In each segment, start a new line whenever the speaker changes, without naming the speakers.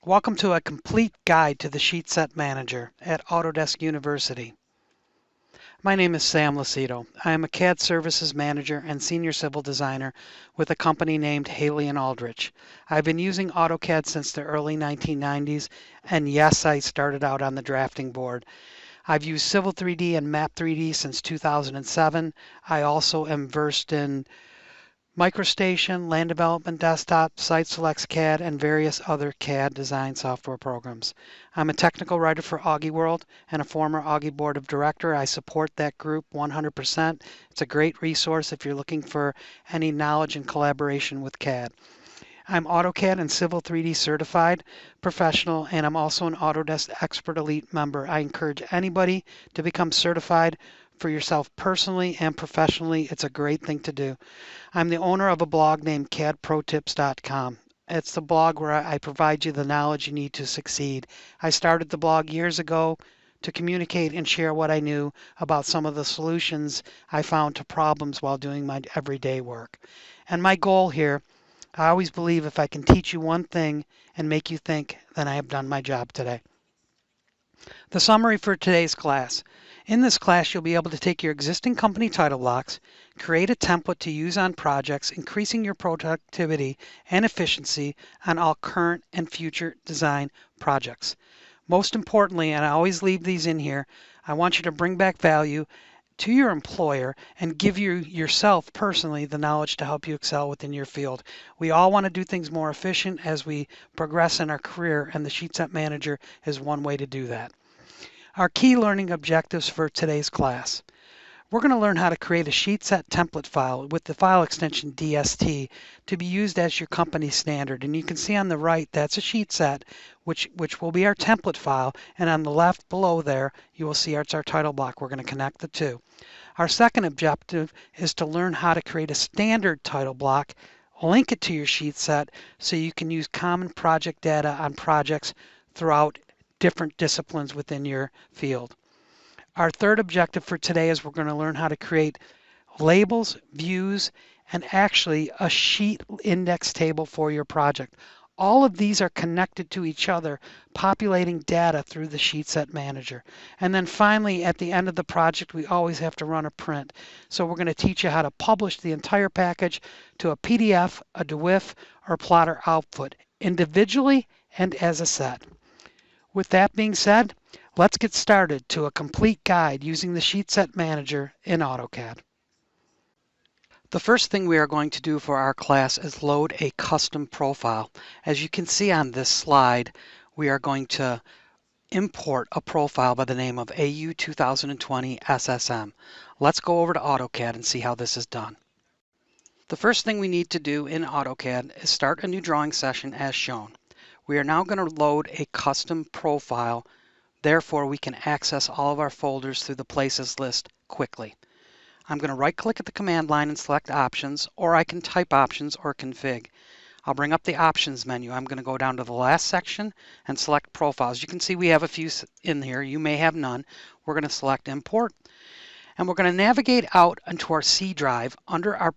Welcome to a complete guide to the Sheet Set Manager at Autodesk University. My name is Sam Lucido. I am a CAD Services Manager and Senior Civil Designer with a company named Haley & Aldrich. I've been using AutoCAD since the early 1990s, and yes, I started out on the drafting board. I've used Civil 3D and Map 3D since 2007. I also am versed in MicroStation, Land Development Desktop, Site Selects CAD, and various other CAD design software programs. I'm a technical writer for Augie World and a former Augie Board of Director. I support that group 100%. It's a great resource if you're looking for any knowledge and collaboration with CAD. I'm AutoCAD and Civil 3D certified professional, and I'm also an Autodesk Expert Elite member. I encourage anybody to become certified for yourself personally and professionally. It's a great thing to do. I'm the owner of a blog named cadprotips.com. It's the blog where I provide you the knowledge you need to succeed. I started the blog years ago to communicate and share what I knew about some of the solutions I found to problems while doing my everyday work. And my goal here, I always believe if I can teach you one thing and make you think, then I have done my job today. The summary for today's class. In this class, you'll be able to take your existing company title blocks, create a template to use on projects, increasing your productivity and efficiency on all current and future design projects. Most importantly, and I always leave these in here, I want you to bring back value to your employer and give you yourself personally the knowledge to help you excel within your field. We all want to do things more efficient as we progress in our career, and the Sheet Set Manager is one way to do that. Our key learning objectives for today's class. We're going to learn how to create a sheet set template file with the file extension DST to be used as your company standard. And you can see on the right, that's a sheet set, which will be our template file. And on the left below there, you will see it's our title block. We're going to connect the two. Our second objective is to learn how to create a standard title block, link it to your sheet set so you can use common project data on projects throughout different disciplines within your field. Our third objective for today is we're going to learn how to create labels, views, and actually a sheet index table for your project. All of these are connected to each other, populating data through the Sheet Set Manager. And then finally, at the end of the project, we always have to run a print. So we're going to teach you how to publish the entire package to a PDF, a DWIF, or plotter output, individually and as a set. With that being said, let's get started to a complete guide using the Sheet Set Manager in AutoCAD. The first thing we are going to do for our class is load a custom profile. As you can see on this slide, we are going to import a profile by the name of AU 2020 SSM. Let's go over to AutoCAD and see how this is done. The first thing we need to do in AutoCAD is start a new drawing session as shown. We are now going to load a custom profile. Therefore, we can access all of our folders through the Places list quickly. I'm going to right-click at the command line and select Options, or I can type Options or Config. I'll bring up the Options menu. I'm going to go down to the last section and select Profiles. You can see we have a few in here. You may have none. We're going to select Import, and we're going to navigate out into our C drive under our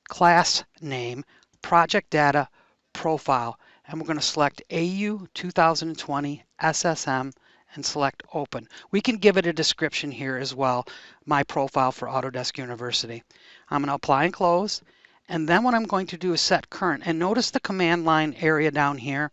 class name, Project Data, Profile, and we're going to select AU 2020 SSM and select Open. We can give it a description here as well, my profile for Autodesk University. I'm going to apply and close, and then what I'm going to do is set current. And notice the command line area down here.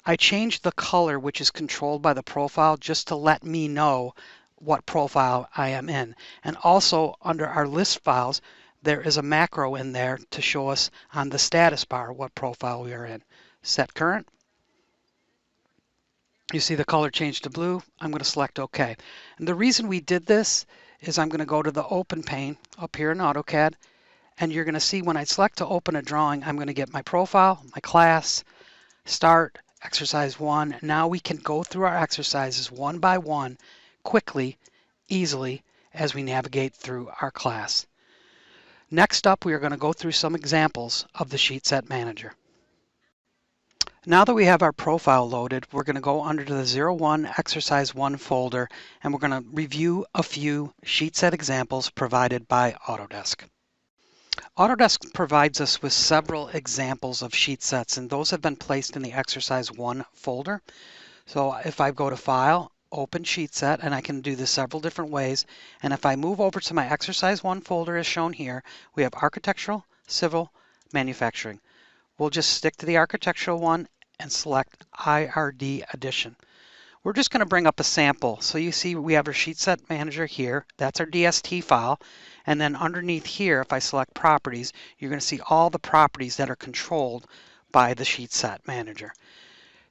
I changed the color, which is controlled by the profile, just to let me know what profile I am in. And also under our list files, there is a macro in there to show us on the status bar what profile we are in. Set current. You see the color change to blue. I'm going to select OK. And the reason we did this is I'm going to go to the Open pane up here in AutoCAD, and you're going to see when I select to open a drawing, I'm going to get my profile, my class, start, exercise 1. Now we can go through our exercises one by one, quickly, easily, as we navigate through our class. Next up, we are going to go through some examples of the Sheet Set Manager. Now that we have our profile loaded, we're going to go under to the 01 Exercise 1 folder, and we're going to review a few sheet set examples provided by Autodesk. Autodesk provides us with several examples of sheet sets, and those have been placed in the Exercise 1 folder. So if I go to File, Open Sheet Set, and I can do this several different ways, and if I move over to my Exercise 1 folder as shown here, we have Architectural, Civil, Manufacturing. We'll just stick to the Architectural one and select IRD Edition. We're just going to bring up a sample. So you see we have our sheet set manager here. That's our DST file. And then underneath here, if I select properties, you're going to see all the properties that are controlled by the sheet set manager.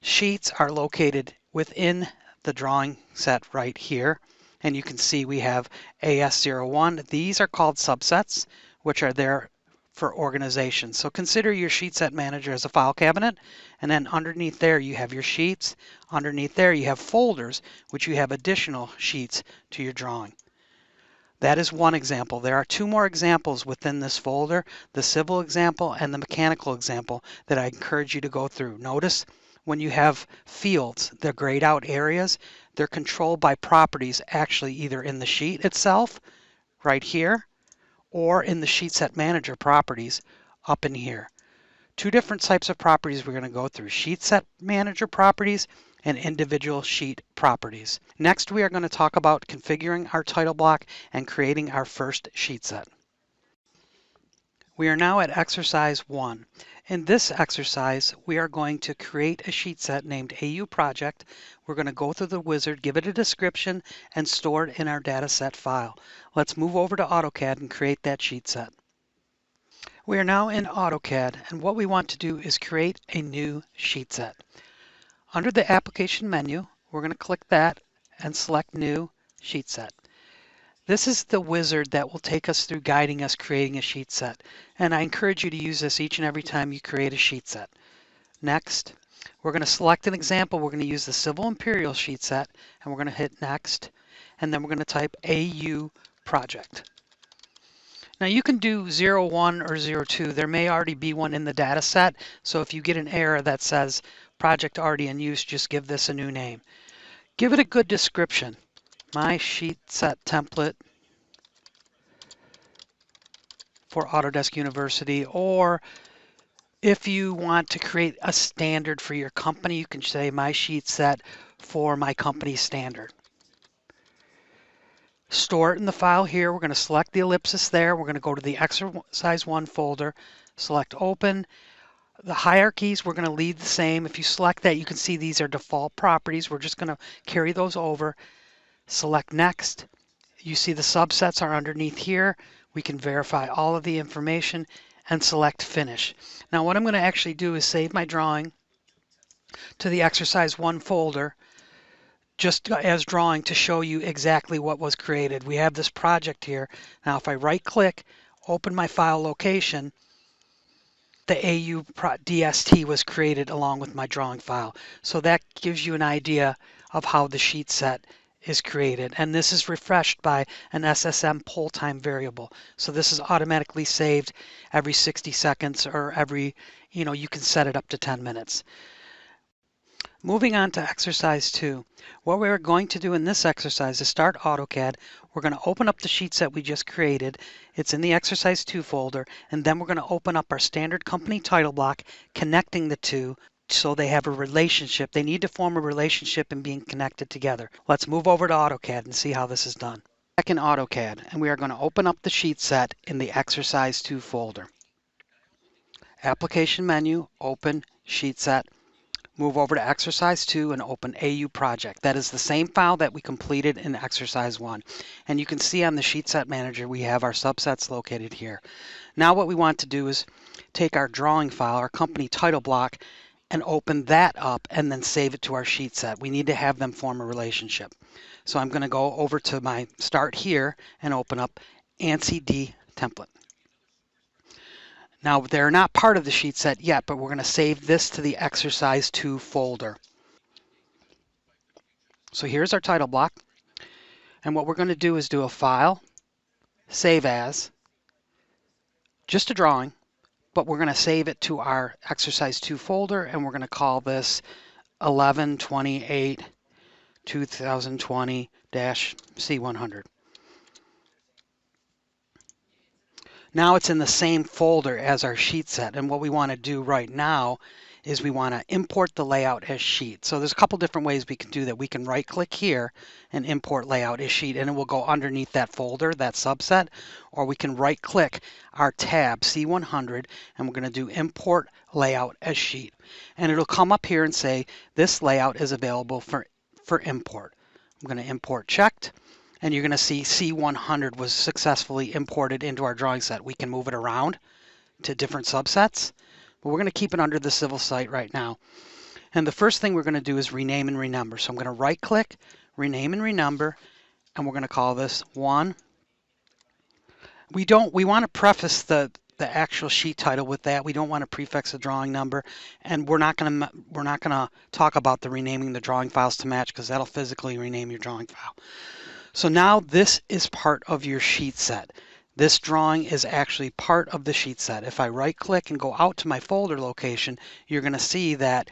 Sheets are located within the drawing set right here. And you can see we have AS01. These are called subsets, which are there for organization. So consider your sheet set manager as a file cabinet, and then underneath there you have your sheets. Underneath there you have folders, which you have additional sheets to your drawing. That is one example. There are two more examples within this folder, the civil example and the mechanical example, that I encourage you to go through. Notice when you have fields, the grayed out areas, they're controlled by properties actually either in the sheet itself, right here, or in the sheet set manager properties up in here. Two different types of properties we're going to go through: sheet set manager properties and individual sheet properties. Next, we are going to talk about configuring our title block and creating our first sheet set. We are now at exercise 1. In this exercise, we are going to create a sheet set named AU Project. We're going to go through the wizard, give it a description, and store it in our dataset file. Let's move over to AutoCAD and create that sheet set. We are now in AutoCAD, and what we want to do is create a new sheet set. Under the application menu, we're going to click that and select New Sheet Set. This is the wizard that will take us through guiding us creating a sheet set, and I encourage you to use this each and every time you create a sheet set. Next, we're going to select an example. We're going to use the Civil Imperial sheet set, and we're going to hit Next, and then we're going to type AU Project. Now you can do 01 or 02. There may already be one in the data set, so if you get an error that says project already in use, just give this a new name. Give it a good description. My sheet set template for Autodesk University, or if you want to create a standard for your company, you can say my sheet set for my company standard. Store it in the file here. We're going to select the ellipsis there. We're going to go to the Exercise 1 folder, select Open. The hierarchies we're going to leave the same. If you select that, you can see these are default properties. We're just going to carry those over. Select Next. You see the subsets are underneath here. We can verify all of the information and select Finish. Now what I'm going to actually do is save my drawing to the Exercise 1 folder just as drawing to show you exactly what was created. We have this project here. Now if I right click, open my file location, the AU DST was created along with my drawing file. So that gives you an idea of how the sheet set is created. And this is refreshed by an SSM pull time variable. So this is automatically saved every 60 seconds or every, you can set it up to 10 minutes. Moving on to exercise 2. What we're going to do in this exercise is start AutoCAD. We're going to open up the sheet set we just created. It's in the exercise 2 folder, and then we're going to open up our standard company title block, connecting the two so they have a relationship. They need to form a relationship and being connected together. Let's move over to AutoCAD and see how this is done. Back in AutoCAD, and we are going to open up the sheet set in the exercise 2 folder. Application menu, open, sheet set. Move over to exercise 2 and open AU Project. That is the same file that we completed in exercise 1. And you can see on the sheet set manager we have our subsets located here. Now what we want to do is take our drawing file, our company title block, and open that up and then save it to our sheet set. We need to have them form a relationship. So I'm going to go over to my start here and open up ANSI D template. Now, they're not part of the sheet set yet, but we're going to save this to the exercise 2 folder. So here's our title block. And what we're going to do is do a file, save as, just a drawing, but we're going to save it to our exercise 2 folder, and we're going to call this 11/28/2020-C100. Now it's in the same folder as our sheet set. And what we want to do right now is we want to import the layout as sheet. So there's a couple different ways we can do that. We can right click here and import layout as sheet, and it will go underneath that folder, that subset. Or we can right click our tab C100 and we're going to do import layout as sheet. And it'll come up here and say this layout is available for import. I'm going to import checked. And you're going to see C100 was successfully imported into our drawing set. We can move it around to different subsets, but we're going to keep it under the civil site right now. And the first thing we're going to do is rename and renumber. So I'm going to right click, rename and renumber, and we're going to call this 1. We want to preface the actual sheet title with that. We don't want to prefix a drawing number, and we're not going to talk about the renaming the drawing files to match, because that'll physically rename your drawing file. So now this is part of your sheet set. This drawing is actually part of the sheet set. If I right click and go out to my folder location, you're going to see that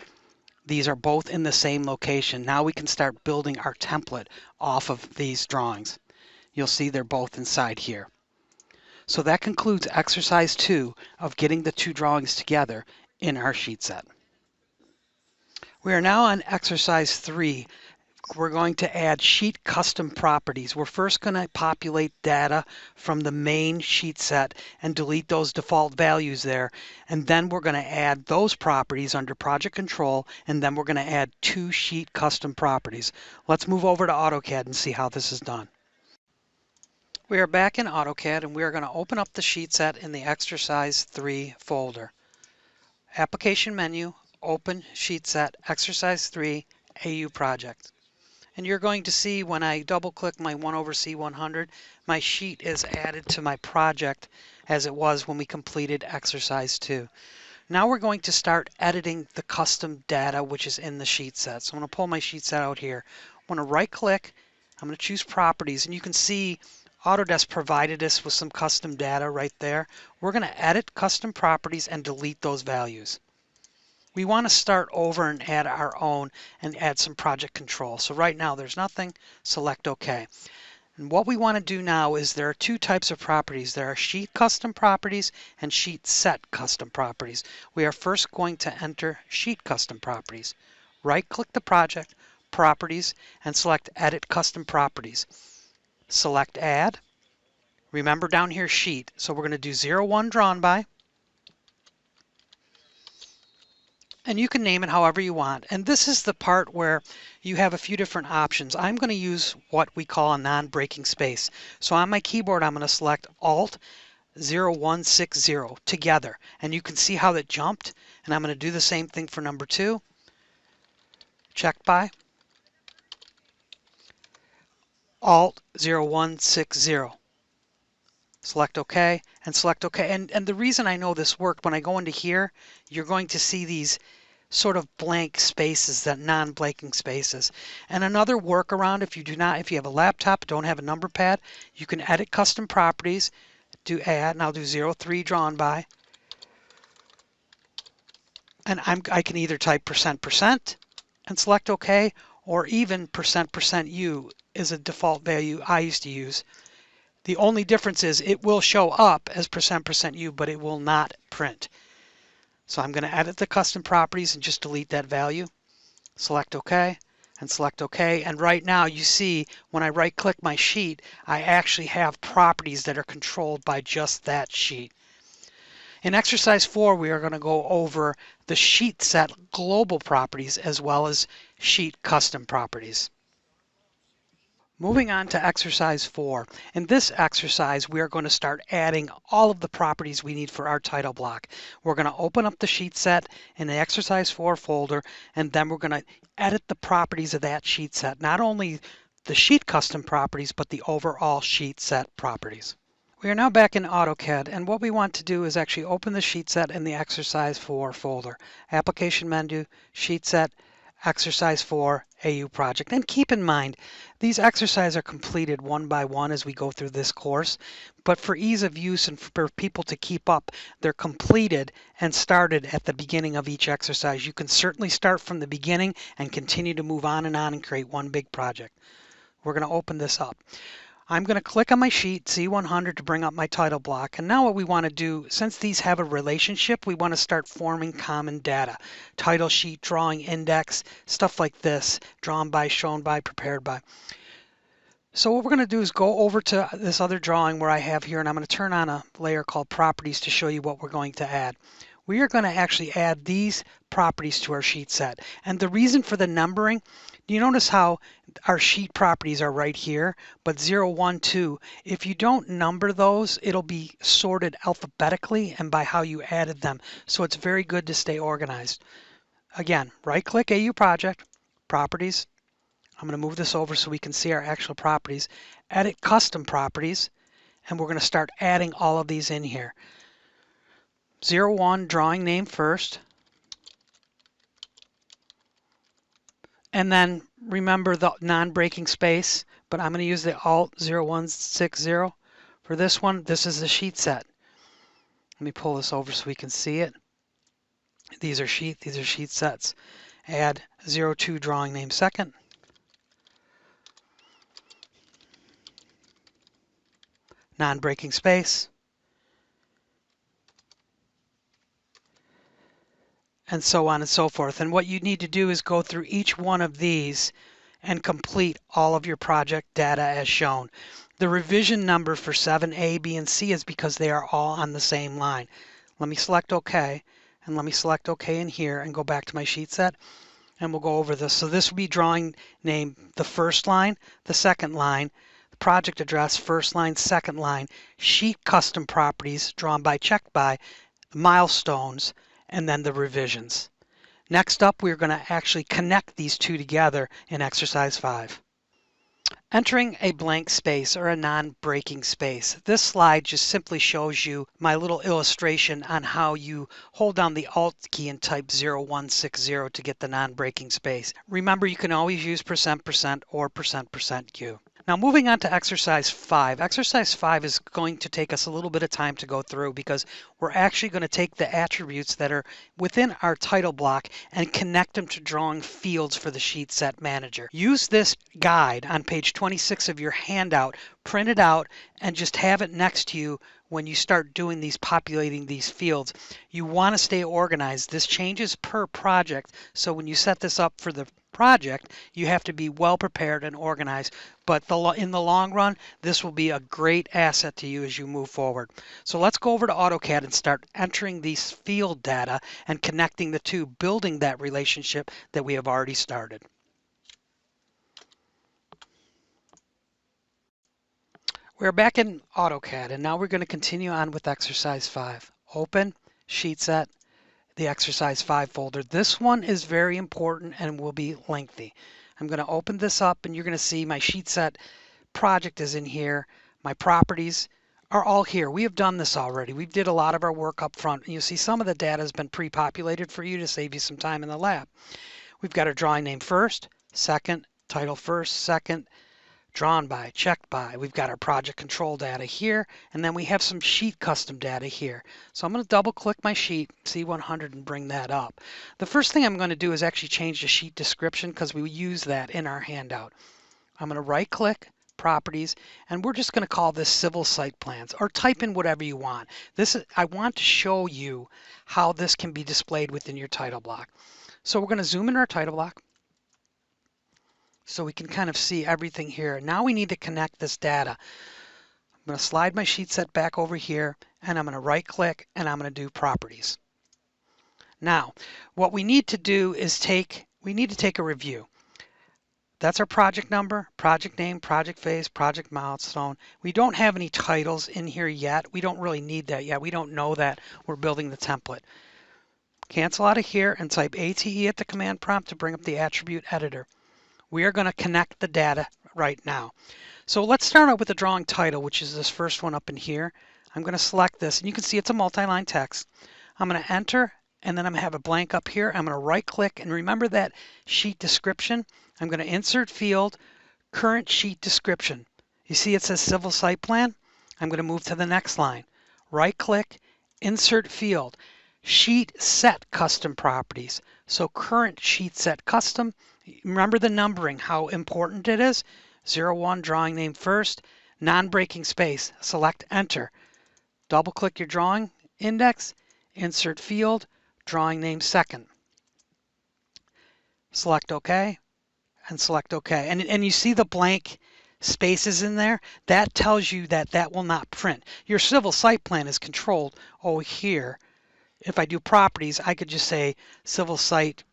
these are both in the same location. Now we can start building our template off of these drawings. You'll see they're both inside here. So that concludes exercise 2 of getting the two drawings together in our sheet set. We are now on exercise 3. We're going to add sheet custom properties. We're first going to populate data from the main sheet set and delete those default values there. And then we're going to add those properties under project control, and then we're going to add 2 sheet custom properties. Let's move over to AutoCAD and see how this is done. We are back in AutoCAD, and we are going to open up the sheet set in the exercise 3 folder. Application menu, open sheet set, exercise 3, AU project. And you're going to see when I double click my 1/C100, my sheet is added to my project as it was when we completed exercise 2. Now we're going to start editing the custom data which is in the sheet set. So I'm going to pull my sheet set out here. I'm going to right click, I'm going to choose properties, and you can see Autodesk provided us with some custom data right there. We're going to edit custom properties and delete those values. We want to start over and add our own and add some project control. So right now there's nothing, select OK. And what we want to do now is there are 2 types of properties. There are sheet custom properties and sheet set custom properties. We are first going to enter sheet custom properties. Right click the project, properties, and select edit custom properties. Select add. Remember down here sheet. So we're going to do 01 drawn by. And you can name it however you want. And this is the part where you have a few different options. I'm going to use what we call a non-breaking space. So on my keyboard, I'm going to select Alt 0160 together. And you can see how that jumped. And I'm going to do the same thing for number 2. Check by. Alt 0160. Select OK and select OK. And the reason I know this worked, when I go into here, you're going to see these sort of blank spaces, that non-blanking spaces. And another workaround, if you have a laptop, don't have a number pad, you can edit custom properties, do add, and I'll do 03 drawn by. And I can either type %% and select OK, or even %%U is a default value I used to use. The only difference is it will show up as %%U, but it will not print. So I'm going to edit the custom properties and just delete that value. Select OK and select OK. And right now you see when I right click my sheet, I actually have properties that are controlled by just that sheet. In exercise 4, we are going to go over the sheet set global properties as well as sheet custom properties. Moving on to exercise 4. In this exercise, we are going to start adding all of the properties we need for our title block. We're going to open up the sheet set in the exercise 4 folder, and then we're going to edit the properties of that sheet set. Not only the sheet custom properties, but the overall sheet set properties. We are now back in AutoCAD, and what we want to do is actually open the sheet set in the exercise 4 folder. Application menu, sheet set, exercise 4, AU project. And keep in mind, these exercises are completed one by one as we go through this course, but for ease of use and for people to keep up, they're completed and started at the beginning of each exercise. You can certainly start from the beginning and continue to move on and create one big project. We're going to open this up. I'm going to click on my sheet C100 to bring up my title block. And now what we want to do, since these have a relationship, we want to start forming common data. Title sheet, drawing index, stuff like this, drawn by, shown by, prepared by. So what we're going to do is go over to this other drawing where I have here, and I'm going to turn on a layer called properties to show you what we're going to add. We are going to actually add these properties to our sheet set. And the reason for the numbering, do you notice how our sheet properties are right here, but 0, 1, 2, if you don't number those, it'll be sorted alphabetically and by how you added them. So it's very good to stay organized. Again, right-click AU Project, Properties. I'm going to move this over so we can see our actual properties. Edit Custom Properties, and we're going to start adding all of these in here. 01, drawing name first. And then remember the non-breaking space, but I'm going to use the Alt 0160. For this one, this is the sheet set. Let me pull this over so we can see it. These are sheet sets. Add 02, drawing name second. Non-breaking space. And so on and so forth. And what you need to do is go through each one of these and complete all of your project data as shown. The revision number for 7A, B, and C is because they are all on the same line. Let me select OK, and let me select OK in here and go back to my sheet set, and we'll go over this. So this will be drawing name, the first line, the second line, the project address, first line, second line, sheet custom properties, drawn by, checked by, milestones, and then the revisions. Next up, we're going to actually connect these two together in exercise 5. Entering a blank space or a non-breaking space. This slide just simply shows you my little illustration on how you hold down the Alt key and type 0160 to get the non-breaking space. Remember, you can always use %% or %Q. Now moving on to exercise 5. Exercise 5 is going to take us a little bit of time to go through because we're actually going to take the attributes that are within our title block and connect them to drawing fields for the Sheet Set Manager. Use this guide on page 26 of your handout, print it out, and just have it next to you when you start doing these, populating these fields. You want to stay organized. This changes per project, so when you set this up for the project, you have to be well prepared and organized. But in the long run, this will be a great asset to you as you move forward. So let's go over to AutoCAD and start entering these field data and connecting the two, building that relationship that we have already started. We're back in AutoCAD, and now we're going to continue on with exercise 5. Open, sheet set, the exercise 5 folder. This one is very important and will be lengthy. I'm going to open this up, and you're going to see my sheet set project is in here. My properties are all here. We have done this already. We did a lot of our work up front. And you'll see some of the data has been pre-populated for you to save you some time in the lab. We've got our drawing name first, second, title first, second, drawn by, checked by. We've got our project control data here, and then we have some sheet custom data here. So I'm going to double click my sheet, C100, and bring that up. The first thing I'm going to do is actually change the sheet description because we use that in our handout. I'm going to right click, properties, and we're just going to call this civil site plans, or type in whatever you want. I want to show you how this can be displayed within your title block. So we're going to zoom in our title block so we can kind of see everything here. Now we need to connect this data. I'm going to slide my sheet set back over here, and I'm going to right click, and I'm going to do properties. Now, what we need to do is take a review. That's our project number, project name, project phase, project milestone. We don't have any titles in here yet. We don't really need that yet. We don't know that. We're building the template. Cancel out of here and type ATE at the command prompt to bring up the attribute editor. We are going to connect the data right now. So let's start out with the drawing title, which is this first one up in here. I'm going to select this, and you can see it's a multi-line text. I'm going to enter, and then I'm going to have a blank up here. I'm going to right click, and remember that sheet description. I'm going to insert field, current sheet description. You see it says civil site plan? I'm going to move to the next line. Right click, insert field, sheet set custom properties. So current sheet set custom. Remember the numbering, how important it is. 01, drawing name first, non-breaking space, select enter. Double click your drawing index, insert field, drawing name second. Select OK and select OK. And you see the blank spaces in there? That tells you that that will not print. Your civil site plan is controlled over here. If I do properties, I could just say civil site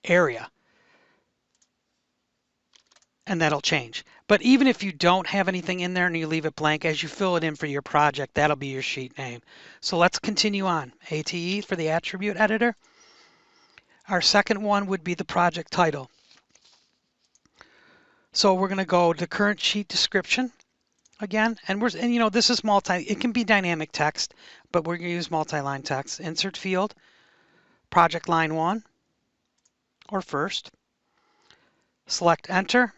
area, and that'll change. But even if you don't have anything in there and you leave it blank, as you fill it in for your project, that'll be your sheet name. So let's continue on. ATE for the attribute editor. Our second one would be the project title. So we're going to go to current sheet description again, and you know, this is it can be dynamic text, but we're going to use multi-line text. Insert field, project line 1 or first. Select enter.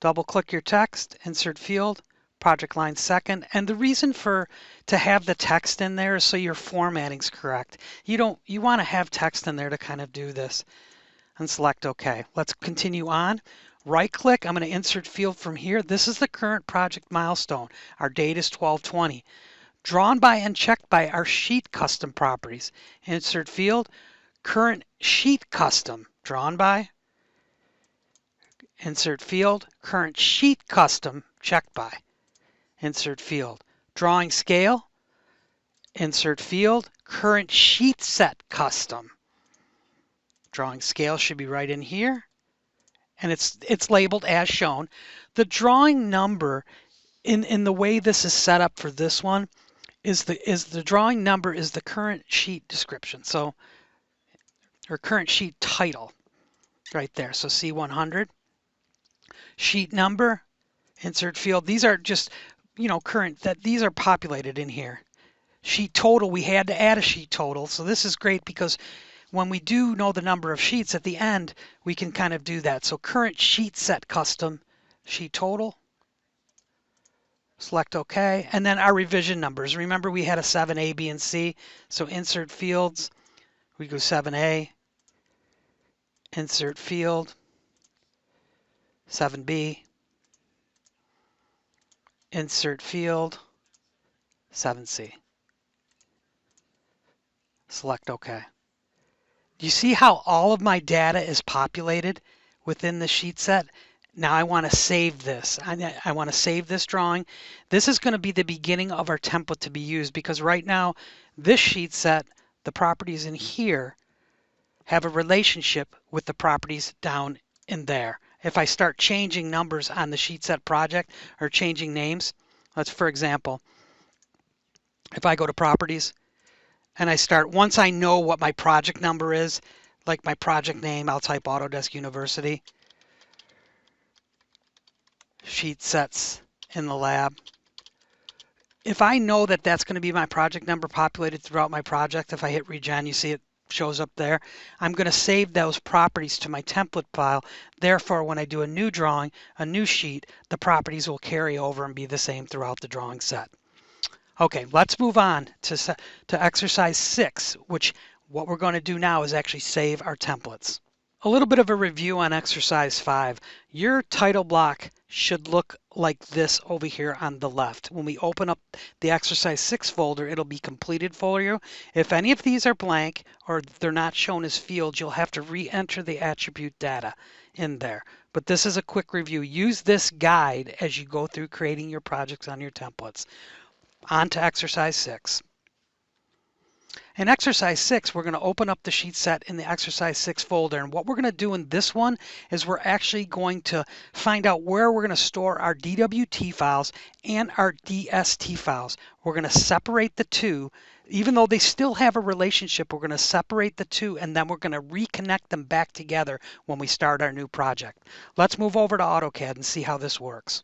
Double click your text, insert field, project line second. And the reason to have the text in there is so your formatting's correct. You want to have text in there to kind of do this. And select OK. Let's continue on. Right click, I'm going to insert field from here. This is the current project milestone. Our date is 12/20. Drawn by and checked by our sheet custom properties. Insert field, current sheet custom, drawn by. Insert field, current sheet custom, checked by. Insert field, drawing scale. Insert field, current sheet set custom. Drawing scale should be right in here. And it's labeled as shown. The drawing number in the way this is set up for this one is the drawing number is the current sheet description. So, or current sheet title right there. So C100. Sheet number, insert field. These are just, you know, current, these are populated in here. Sheet total, we had to add a sheet total. So this is great because when we do know the number of sheets at the end, we can kind of do that. So current sheet set custom, sheet total. Select OK. And then our revision numbers. Remember we had a 7A, B, and C. So insert fields. We go 7A. Insert field. 7B. Insert field. 7C. Select OK. Do you see how all of my data is populated within the sheet set? Now I want to save this. I want to save this drawing. This is going to be the beginning of our template to be used because right now this sheet set, the properties in here, have a relationship with the properties down in there. If I start changing numbers on the sheet set project or changing names, let's for example, if I go to properties, and I start, once I know what my project number is, like my project name, I'll type Autodesk University. Sheet sets in the lab. If I know that that's going to be my project number populated throughout my project, if I hit regen, you see it shows up there. I'm going to save those properties to my template file. Therefore, when I do a new drawing, a new sheet, the properties will carry over and be the same throughout the drawing set. Okay, let's move on to exercise 6, which what we're going to do now is actually save our templates. A little bit of a review on exercise 5. Your title block should look like this over here on the left. When we open up the exercise 6 folder, it'll be completed for you. If any of these are blank or they're not shown as fields, you'll have to re-enter the attribute data in there. But this is a quick review. Use this guide as you go through creating your projects on your templates. On to exercise 6. In exercise 6, we're going to open up the sheet set in the exercise 6 folder. And what we're going to do in this one is we're actually going to find out where we're going to store our DWT files and our DST files. We're going to separate the two. Even though they still have a relationship, we're going to separate the two and then we're going to reconnect them back together when we start our new project. Let's move over to AutoCAD and see how this works.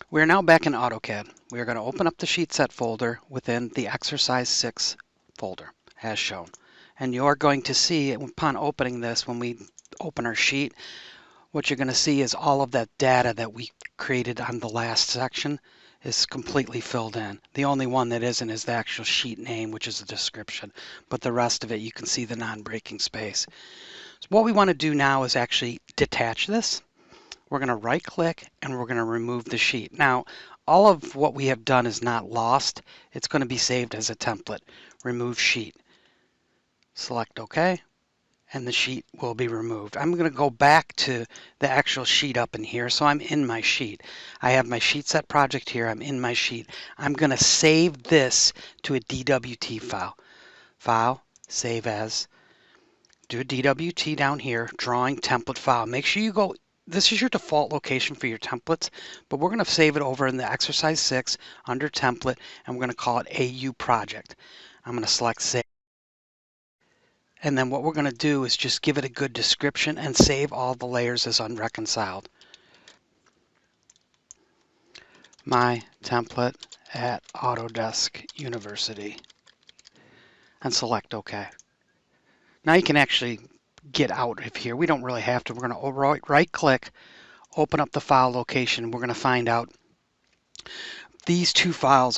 We're now back in AutoCAD. We are going to open up the sheet set folder within the exercise 6 folder as shown. And you're going to see upon opening this, when we open our sheet, what you're going to see is all of that data that we created on the last section is completely filled in. The only one that isn't is the actual sheet name, which is the description. But the rest of it, you can see the non-breaking space. So what we want to do now is actually detach this. we're going to right click and we're going to remove the sheet. Now, all of what we have done is not lost. It's going to be saved as a template. Remove sheet. Select OK, and the sheet will be removed. I'm going to go back to the actual sheet up in here. So I'm in my sheet. I have my sheet set project here. I'm in my sheet. I'm going to save this to a DWT file. File, save as. Do a DWT down here, drawing template file. Make sure you go, this is your default location for your templates, but we're going to save it over in the exercise 6 under template, and we're going to call it AU project. I'm going to select save. And then what we're going to do is just give it a good description and save all the layers as unreconciled. My template at Autodesk University. And select OK. Now you can actually get out of here. We don't really have to. We're going to right click, open up the file location. We're going to find out these two files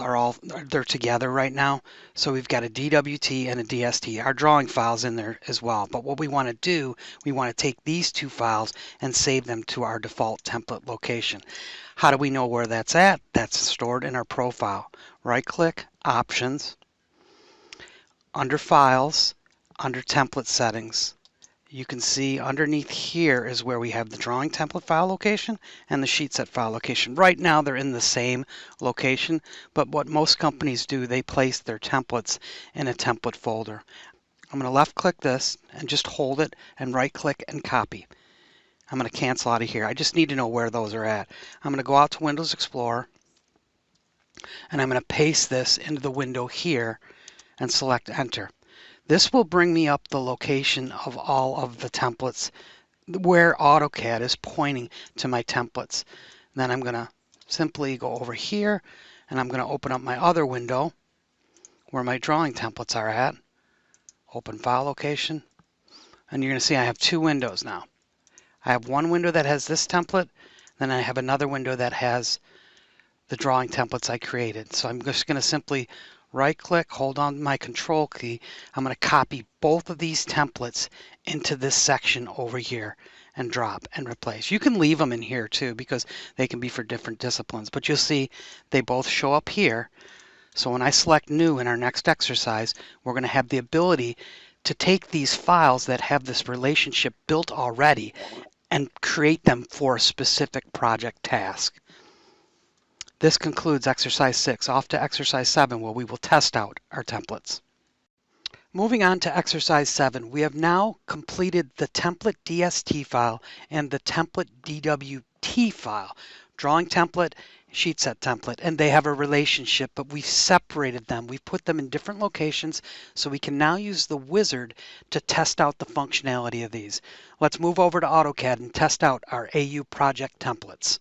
they're together right now. So we've got a DWT and a DST. Our drawing file's in there as well. But what we want to do, we want to take these two files and save them to our default template location. How do we know where that's at? That's stored in our profile. Right click, Options, under Files, under Template Settings. You can see underneath here is where we have the drawing template file location and the sheet set file location. Right now they're in the same location, but what most companies do, they place their templates in a template folder. I'm going to left click this and just hold it and right click and copy. I'm going to cancel out of here. I just need to know where those are at. I'm going to go out to Windows Explorer and I'm going to paste this into the window here and select Enter. This will bring me up the location of all of the templates where AutoCAD is pointing to my templates. Then I'm going to simply go over here and I'm going to open up my other window where my drawing templates are at. Open file location. And you're going to see I have two windows now. I have one window that has this template, then I have another window that has the drawing templates I created. So I'm just going to simply right click, hold on my control key. I'm going to copy both of these templates into this section over here and drop and replace. You can leave them in here too because they can be for different disciplines, but you'll see they both show up here. So when I select new in our next exercise, we're going to have the ability to take these files that have this relationship built already and create them for a specific project task. This concludes exercise 6. Off to exercise 7 where we will test out our templates. Moving on to exercise 7, we have now completed the template DST file and the template DWT file. Drawing template, sheet set template, and they have a relationship, but we've separated them. We've put them in different locations so we can now use the wizard to test out the functionality of these. Let's move over to AutoCAD and test out our AU project templates.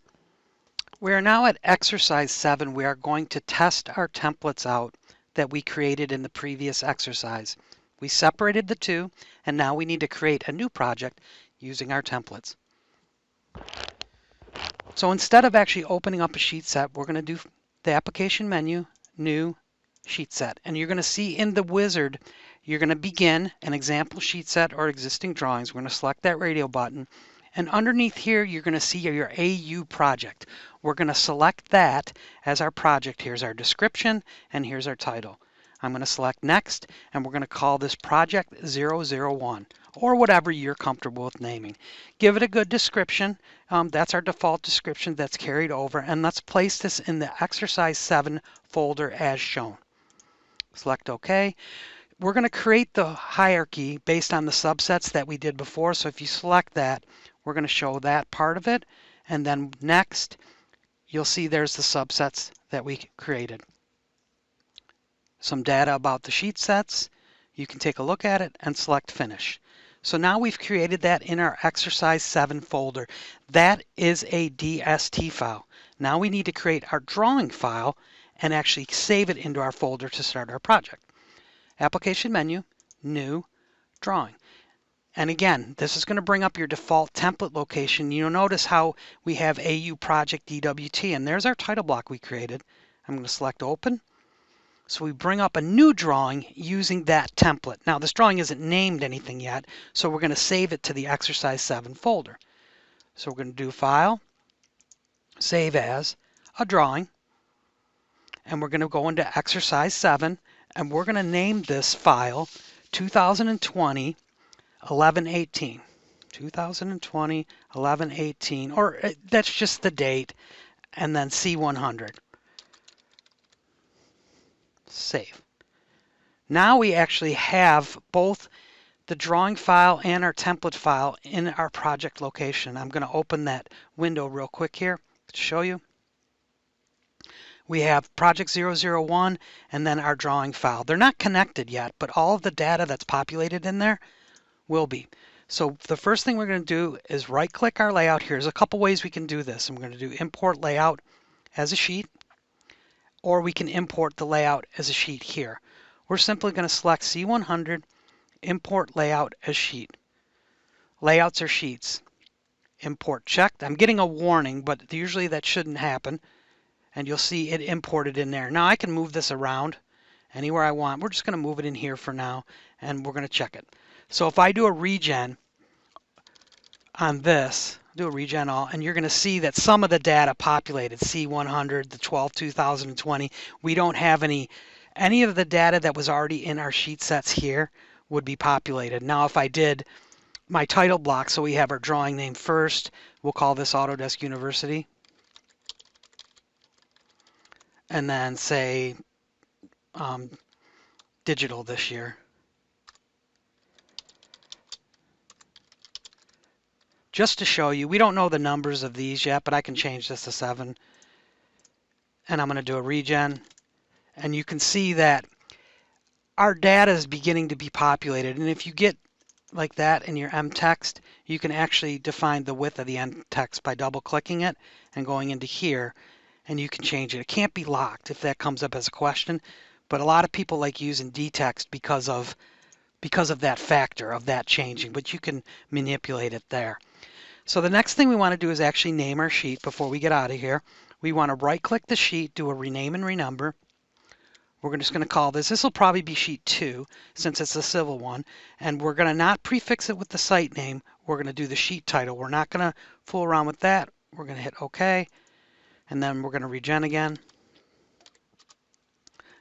We are now at exercise 7. We are going to test our templates out that we created in the previous exercise. We separated the two, and now we need to create a new project using our templates. So instead of actually opening up a sheet set, we're going to do the application menu, new, sheet set. And you're going to see in the wizard, you're going to begin an example sheet set or existing drawings. We're going to select that radio button. And underneath here, you're going to see your AU project. We're going to select that as our project. Here's our description, and here's our title. I'm going to select Next, and we're going to call this Project 001, or whatever you're comfortable with naming. Give it a good description. That's our default description that's carried over, and let's place this in the Exercise 7 folder as shown. Select OK. We're going to create the hierarchy based on the subsets that we did before, so if you select that, we're going to show that part of it, and then next, you'll see there's the subsets that we created. Some data about the sheet sets. You can take a look at it and select Finish. So now we've created that in our Exercise 7 folder. That is a DST file. Now we need to create our drawing file and actually save it into our folder to start our project. Application menu, New, Drawing. And again, this is going to bring up your default template location. You'll notice how we have AU Project DWT, and there's our title block we created. I'm going to select Open. So we bring up a new drawing using that template. Now this drawing isn't named anything yet, so we're going to save it to the Exercise 7 folder. So we're going to do File, save as a drawing, and we're going to go into exercise 7, and we're going to name this file 2020 11/18. 2020 11/18, or that's just the date, and then C100. Save. Now we actually have both the drawing file and our template file in our project location. I'm going to open that window real quick here to show you. We have project 001 and then our drawing file. They're not connected yet, but all of the data that's populated in there will be. So the first thing we're going to do is right click our layout here. There's a couple ways we can do this. I'm going to do import layout as a sheet, or we can import the layout as a sheet here. We're simply going to select C100, import layout as sheet. Layouts are sheets. Import checked. I'm getting a warning, but usually that shouldn't happen. And you'll see it imported in there. Now I can move this around anywhere I want. We're just going to move it in here for now, and we're going to check it. So if I do a regen on this, do a regen all, and you're going to see that some of the data populated, C100, the 12/2020, we don't have any of the data that was already in our sheet sets here would be populated. Now if I did my title block, so we have our drawing name first, we'll call this Autodesk University, and then say digital this year. Just to show you, we don't know the numbers of these yet, but I can change this to 7. And I'm going to do a regen. And you can see that our data is beginning to be populated. And if you get like that in your M text, you can actually define the width of the M text by double clicking it and going into here, and you can change it. It can't be locked if that comes up as a question, but a lot of people like using dtext because of that factor of that changing, but you can manipulate it there. So the next thing we want to do is actually name our sheet before we get out of here. We want to right click the sheet, do a rename and renumber. We're just going to call this will probably be sheet 2 since it's a civil one, and we're going to not prefix it with the site name. We're going to do the sheet title. We're not going to fool around with that. We're going to hit OK, and then we're going to regen again.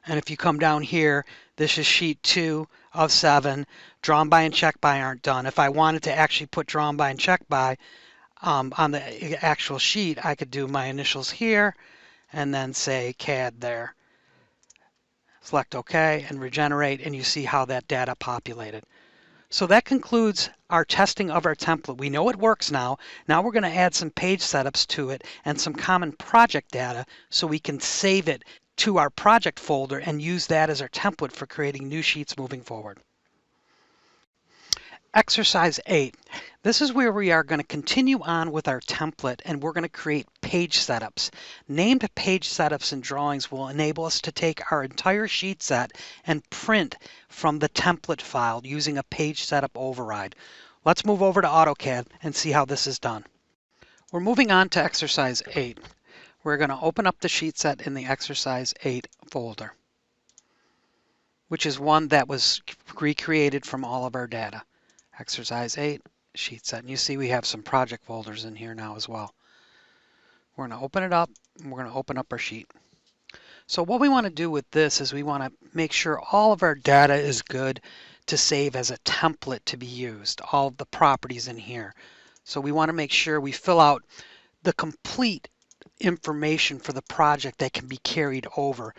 And if you come down here, this is sheet 2 of 7. Drawn by and checked by aren't done. If I wanted to actually put drawn by and checked by on the actual sheet, I could do my initials here and then say CAD there. Select OK and regenerate, and you see how that data populated. So that concludes our testing of our template. We know it works now. Now we're going to add some page setups to it and some common project data so we can save it to our project folder and use that as our template for creating new sheets moving forward. Exercise 8. This is where we are going to continue on with our template, and we're going to create page setups. Named page setups and drawings will enable us to take our entire sheet set and print from the template file using a page setup override. Let's move over to AutoCAD and see how this is done. We're moving on to exercise 8. We're going to open up the sheet set in the exercise 8 folder, which is one that was recreated from all of our data. Exercise 8, sheet set. And you see we have some project folders in here now as well. We're going to open it up, and we're going to open up our sheet. So what we want to do with this is we want to make sure all of our data is good to save as a template to be used, all of the properties in here. So we want to make sure we fill out the complete information for the project that can be carried over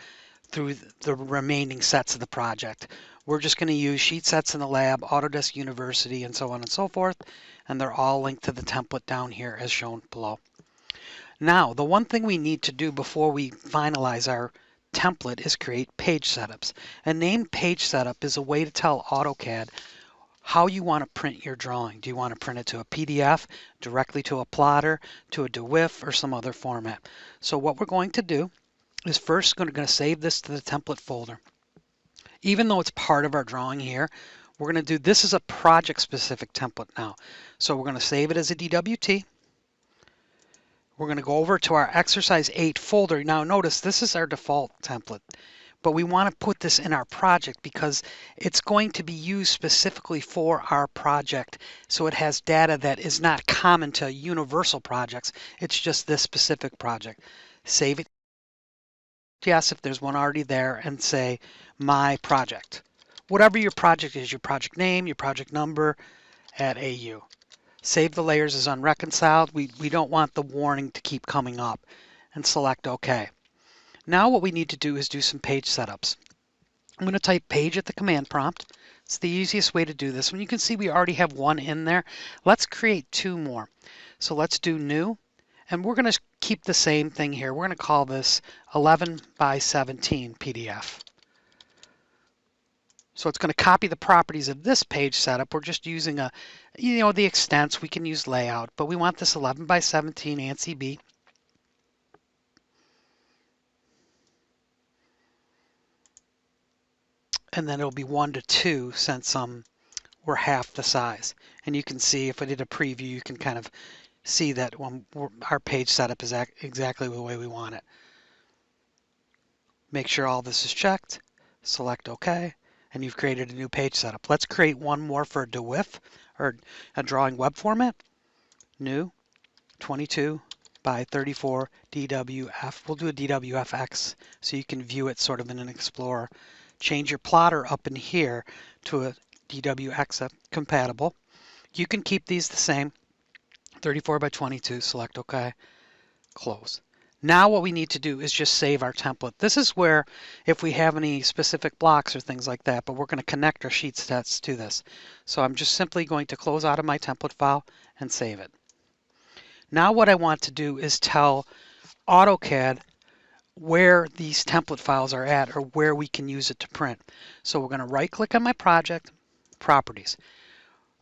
through the remaining sets of the project. We're just going to use sheet sets in the lab, Autodesk University, and so on and so forth, and they're all linked to the template down here as shown below. Now, the one thing we need to do before we finalize our template is create page setups. A named page setup is a way to tell AutoCAD how you want to print your drawing. Do you want to print it to a PDF, directly to a plotter, to a DWF, or some other format? So what we're going to do is first going to save this to the template folder. Even though it's part of our drawing here, we're going to do this as a project-specific template now. So we're going to save it as a DWT. We're going to go over to our exercise 8 folder. Now notice this is our default template, but we want to put this in our project because it's going to be used specifically for our project. So it has data that is not common to universal projects. It's just this specific project. Save it, yes, if there's one already there, and say my project. Whatever your project is, your project name, your project number at AU. Save the layers as unreconciled. We don't want the warning to keep coming up, and select OK. Now what we need to do is do some page setups. I'm going to type page at the command prompt. It's the easiest way to do this. When you can see we already have one in there, let's create two more. So let's do new, and we're going to keep the same thing here. We're going to call this 11 by 17 PDF. So it's going to copy the properties of this page setup. We're just using the extents. We can use layout, but we want this 11 by 17 ANSI B. And then it'll be 1 to 2 since we're half the size. And you can see if I did a preview, you can kind of see that when our page setup is exactly the way we want it. Make sure all this is checked. Select OK. And you've created a new page setup. Let's create one more for a DWF, or a drawing web format. New, 22 by 34 DWF. We'll do a DWFX so you can view it sort of in an Explorer. Change your plotter up in here to a DWX compatible. You can keep these the same. 34 by 22, select OK, close. Now what we need to do is just save our template. This is where, if we have any specific blocks or things like that, but we're going to connect our sheet sets to this. So I'm just simply going to close out of my template file and save it. Now what I want to do is tell AutoCAD where these template files are at, or where we can use it to print. So we're going to right click on my project, properties.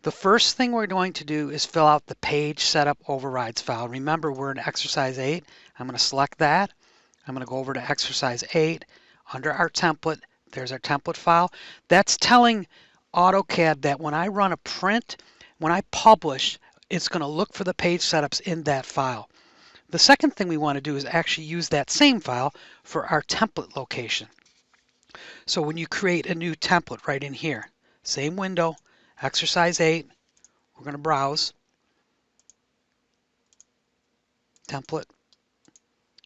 The first thing we're going to do is fill out the page setup overrides file. Remember, we're in exercise 8. I'm going to select that. I'm going to go over to exercise 8. Under our template, there's our template file. That's telling AutoCAD that when I run a print, when I publish, it's going to look for the page setups in that file. The second thing we want to do is actually use that same file for our template location. So when you create a new template right in here, same window, exercise 8, we're going to browse, template.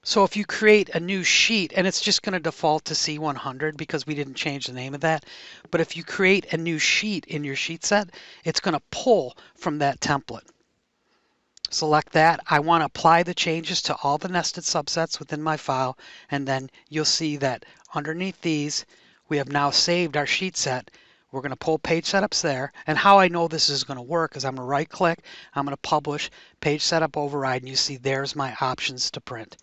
So if you create a new sheet, and it's just going to default to C100 because we didn't change the name of that, but if you create a new sheet in your sheet set, it's going to pull from that template. Select that. I want to apply the changes to all the nested subsets within my file, and then you'll see that underneath these, we have now saved our sheet set. We're going to pull page setups there, and how I know this is going to work is I'm going to right click, I'm going to publish page setup override, and you see there's my options to print.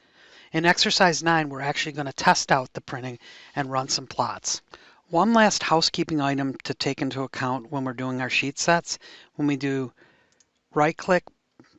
In exercise 9, we're actually going to test out the printing and run some plots. One last housekeeping item to take into account when we're doing our sheet sets. When we do right click,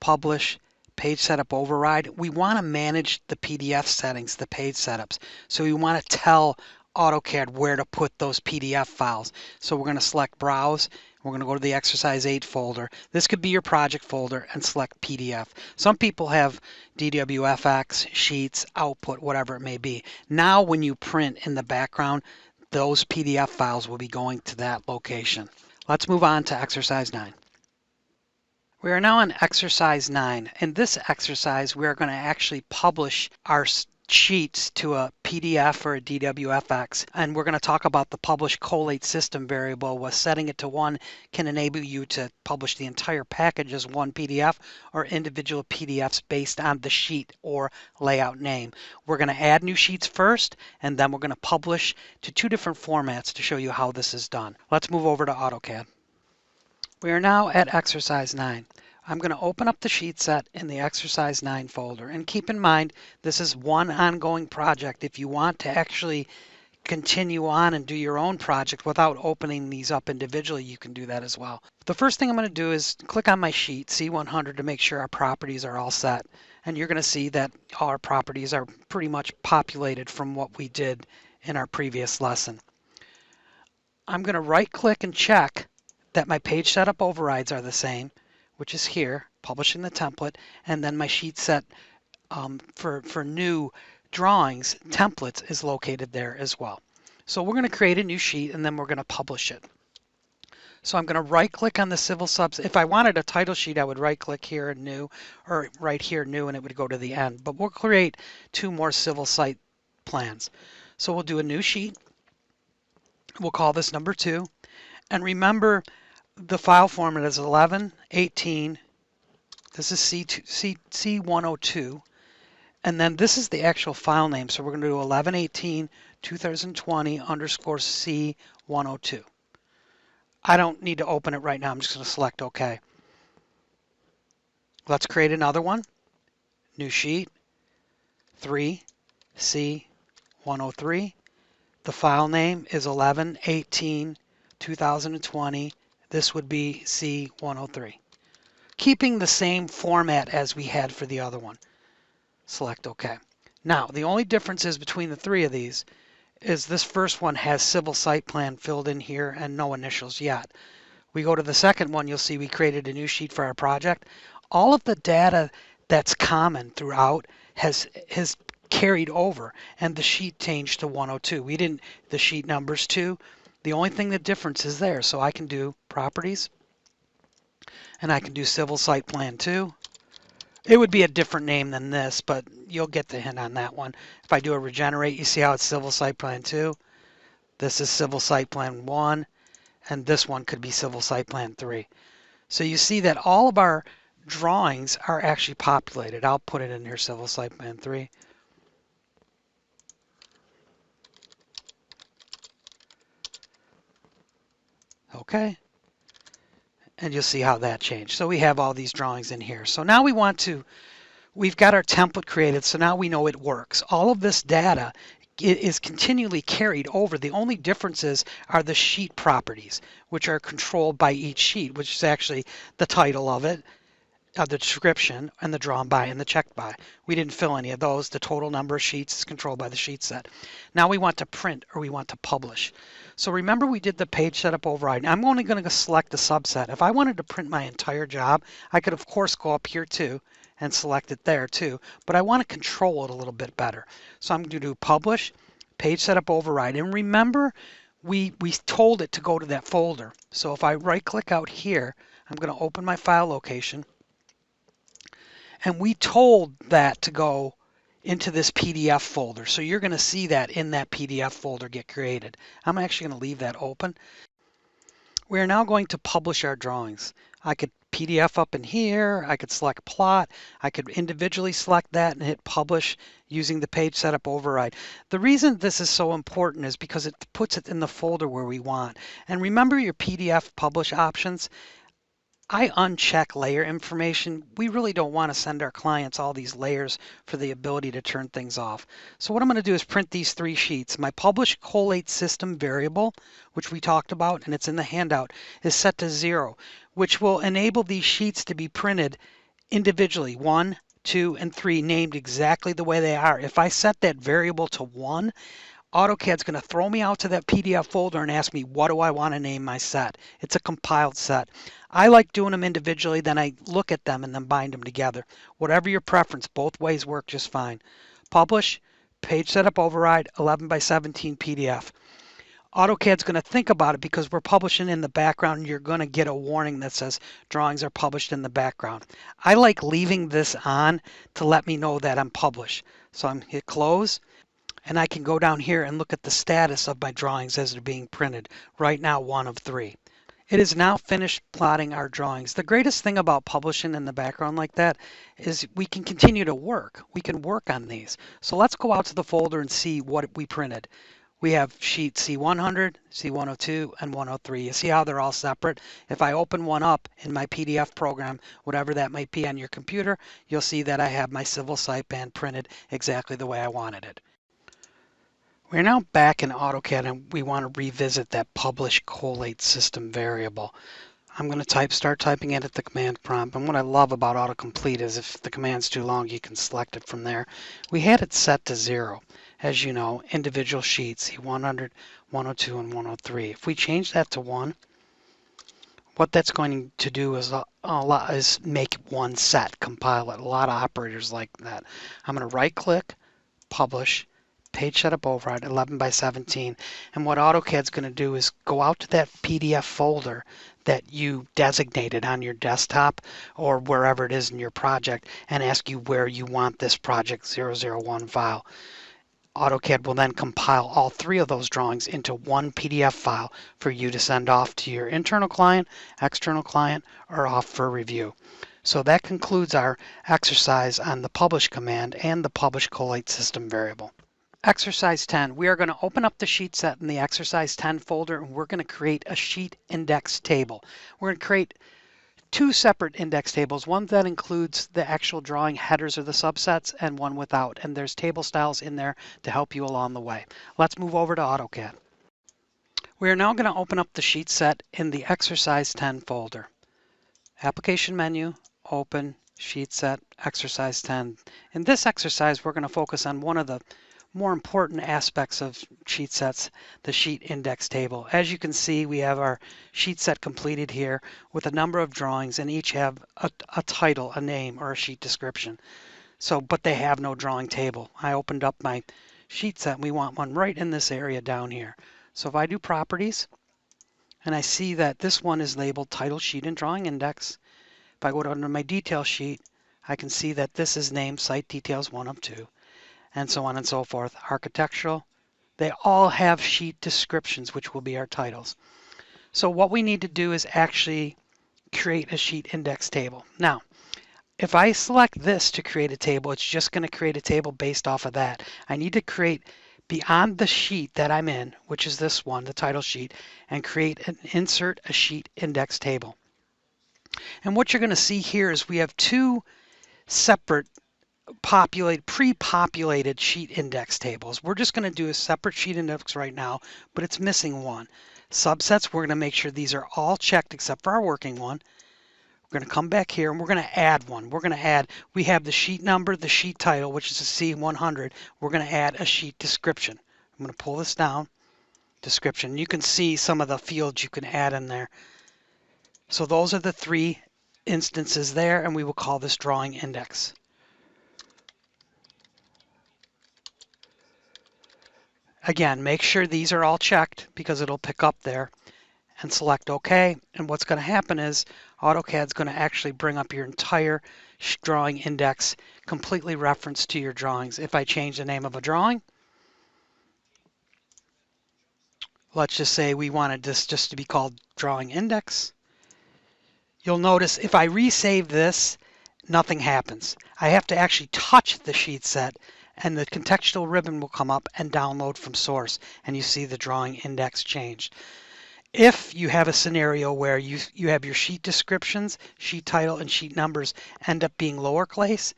publish, page setup override, we want to manage the PDF settings, the page setups. So we want to tell AutoCAD where to put those PDF files. So we're going to select browse. We're going to go to the exercise 8 folder. This could be your project folder, and select PDF. Some people have DWFX, sheets, output, whatever it may be. Now when you print in the background, those PDF files will be going to that location. Let's move on to exercise 9. We are now on exercise 9. In this exercise, we are going to actually publish our sheets to a PDF or a DWFX, and we're going to talk about the publish collate system variable. Was setting it to 1 can enable you to publish the entire package as one PDF or individual PDFs based on the sheet or layout name. We're going to add new sheets first, and then we're going to publish to 2 different formats to show you how this is done. Let's move over to AutoCAD. We are now at exercise 9. I'm going to open up the sheet set in the exercise 9 folder, and keep in mind this is one ongoing project. If you want to actually continue on and do your own project without opening these up individually, you can do that as well. The first thing I'm going to do is click on my sheet C100 to make sure our properties are all set, and you're going to see that all our properties are pretty much populated from what we did in our previous lesson. I'm going to right click and check that my page setup overrides are the same, which is here, publishing the template, and then my sheet set for new drawings, templates, is located there as well. So we're going to create a new sheet and then we're going to publish it. So I'm going to right click on the civil subs. If I wanted a title sheet, I would right click here and new, or right here new, and it would go to the end. But we'll create 2 more civil site plans. So we'll do a new sheet. We'll call this number 2. And remember, the file format is 1118. This is C102. And then this is the actual file name. So we're going to do 1118 2020 underscore C102. I don't need to open it right now. I'm just going to select OK. Let's create another one. New sheet, 3C103. The file name is 1118-2020. This would be C103. Keeping the same format as we had for the other one. Select OK. Now, the only difference is between the 3 of these is this first one has civil site plan filled in here and no initials yet. We go to the second one, you'll see we created a new sheet for our project. All of the data that's common throughout has carried over, and the sheet changed to 102. We didn't, the sheet number's 2. The only thing the difference is there. So I can do properties, and I can do civil site plan 2. It would be a different name than this, but you'll get the hint on that one. If I do a regenerate, you see how it's civil site plan 2. This is civil site plan 1, and this one could be civil site plan 3. So you see that all of our drawings are actually populated. I'll put it in here, civil site plan 3. Okay. And you'll see how that changed. So we have all these drawings in here. So now we've got our template created, so now we know it works. All of this data is continually carried over. The only differences are the sheet properties, which are controlled by each sheet, which is actually the title of it, the description, and the drawn by and the checked by. We didn't fill any of those. The total number of sheets is controlled by the sheet set. Now we want to print or we want to publish. So remember we did the page setup override. I'm only going to select a subset. If I wanted to print my entire job, I could of course go up here too and select it there too, but I want to control it a little bit better. So I'm going to do publish, page setup override. And remember, we told it to go to that folder. So if I right click out here, I'm going to open my file location. And we told that to go into this PDF folder. So you're going to see that in that PDF folder get created. I'm actually going to leave that open. We're now going to publish our drawings. I could PDF up in here. I could select plot. I could individually select that and hit publish using the page setup override. The reason this is so important is because it puts it in the folder where we want. And remember your PDF publish options. I uncheck layer information. We really don't want to send our clients all these layers for the ability to turn things off. So what I'm going to do is print these 3 sheets. My publish collate system variable, which we talked about, and it's in the handout, is set to 0, which will enable these sheets to be printed individually, 1, 2, and 3, named exactly the way they are. If I set that variable to 1, AutoCAD's going to throw me out to that PDF folder and ask me, what do I want to name my set? It's a compiled set. I like doing them individually, then I look at them and then bind them together. Whatever your preference, both ways work just fine. Publish, page setup override, 11 by 17 PDF. AutoCAD's going to think about it because we're publishing in the background and you're going to get a warning that says drawings are published in the background. I like leaving this on to let me know that I'm published. So I'm hit close. And I can go down here and look at the status of my drawings as they're being printed. Right now, 1 of 3. It is now finished plotting our drawings. The greatest thing about publishing in the background like that is we can continue to work. We can work on these. So let's go out to the folder and see what we printed. We have sheet C100, C102, and 103. You see how they're all separate? If I open one up in my PDF program, whatever that might be on your computer, you'll see that I have my civil site plan printed exactly the way I wanted it. We're now back in AutoCAD and we want to revisit that publish collate system variable. I'm going to start typing it at the command prompt, and what I love about autocomplete is if the command's too long you can select it from there. We had it set to 0. As you know, individual sheets, C100, 102, and 103. If we change that to 1, what that's going to do is make one set, compile it. A lot of operators like that. I'm going to right click, publish, page setup override 11 by 17. And what AutoCAD's going to do is go out to that PDF folder that you designated on your desktop or wherever it is in your project and ask you where you want this project 001 file. AutoCAD will then compile all three of those drawings into one PDF file for you to send off to your internal client, external client, or off for review. So that concludes our exercise on the publish command and the publish collate system variable. Exercise 10, we are going to open up the sheet set in the exercise 10 folder and we're going to create a sheet index table. We're going to create two separate index tables, one that includes the actual drawing headers or the subsets and one without, and there's table styles in there to help you along the way. Let's move over to AutoCAD. We are now going to open up the sheet set in the exercise 10 folder. Application menu, open, sheet set, exercise 10. In this exercise, we're going to focus on one of the more important aspects of sheet sets, the sheet index table. As you can see, we have our sheet set completed here with a number of drawings and each have a title, a name, or a sheet description. But they have no drawing table. I opened up my sheet set and we want one right in this area down here. So if I do properties and I see that this one is labeled title sheet and drawing index, if I go down to my detail sheet, I can see that this is named site details 1 of 2. And so on and so forth. Architectural, they all have sheet descriptions, which will be our titles. So what we need to do is actually create a sheet index table. Now, if I select this to create a table, it's just going to create a table based off of that. I need to create beyond the sheet that I'm in, which is this one, the title sheet, and create an insert a sheet index table. And what you're going to see here is we have two separate pre-populated sheet index tables. We're just going to do a separate sheet index right now, but it's missing one. Subsets, we're going to make sure these are all checked except for our working one. We're going to come back here and we're going to add one. We have the sheet number, the sheet title, which is a C100. We're going to add a sheet description. I'm going to pull this down, description. You can see some of the fields you can add in there. So those are the three instances there, and we will call this drawing index. Again, make sure these are all checked because it'll pick up there, and select OK. And what's going to happen is AutoCAD's going to actually bring up your entire drawing index completely referenced to your drawings. If I change the name of a drawing, let's just say we wanted this just to be called drawing index. You'll notice if I resave this, nothing happens. I have to actually touch the sheet set and the contextual ribbon will come up and download from source, and you see the drawing index changed. If you have a scenario where you have your sheet descriptions, sheet title, and sheet numbers end up being lowercase,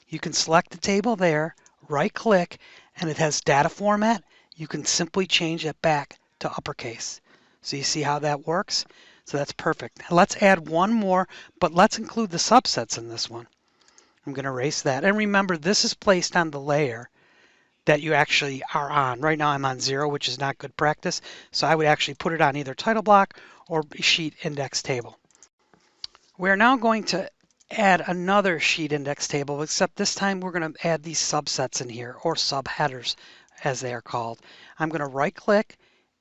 you can select the table there, right-click, and it has data format. You can simply change it back to uppercase. So you see how that works? So that's perfect. Let's add one more, but let's include the subsets in this one. I'm going to erase that. And remember, this is placed on the layer that you actually are on. Right now I'm on 0, which is not good practice. So I would actually put it on either title block or sheet index table. We're now going to add another sheet index table, except this time we're going to add these subsets in here, or subheaders as they are called. I'm going to right click,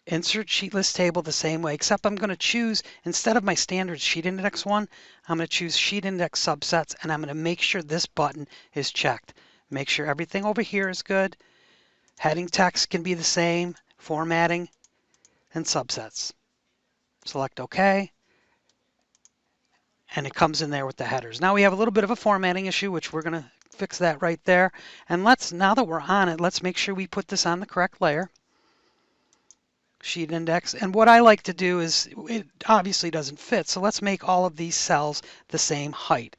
insert sheet list table the same way, except I'm going to choose, instead of my standard sheet index one, I'm going to choose sheet index subsets, and I'm going to make sure this button is checked. Make sure everything over here is good. Heading text can be the same, formatting, and subsets. Select OK. And it comes in there with the headers. Now we have a little bit of a formatting issue, which we're going to fix that right there. And now that we're on it, let's make sure we put this on the correct layer. Sheet index. And what I like to do is, it obviously doesn't fit, so let's make all of these cells the same height.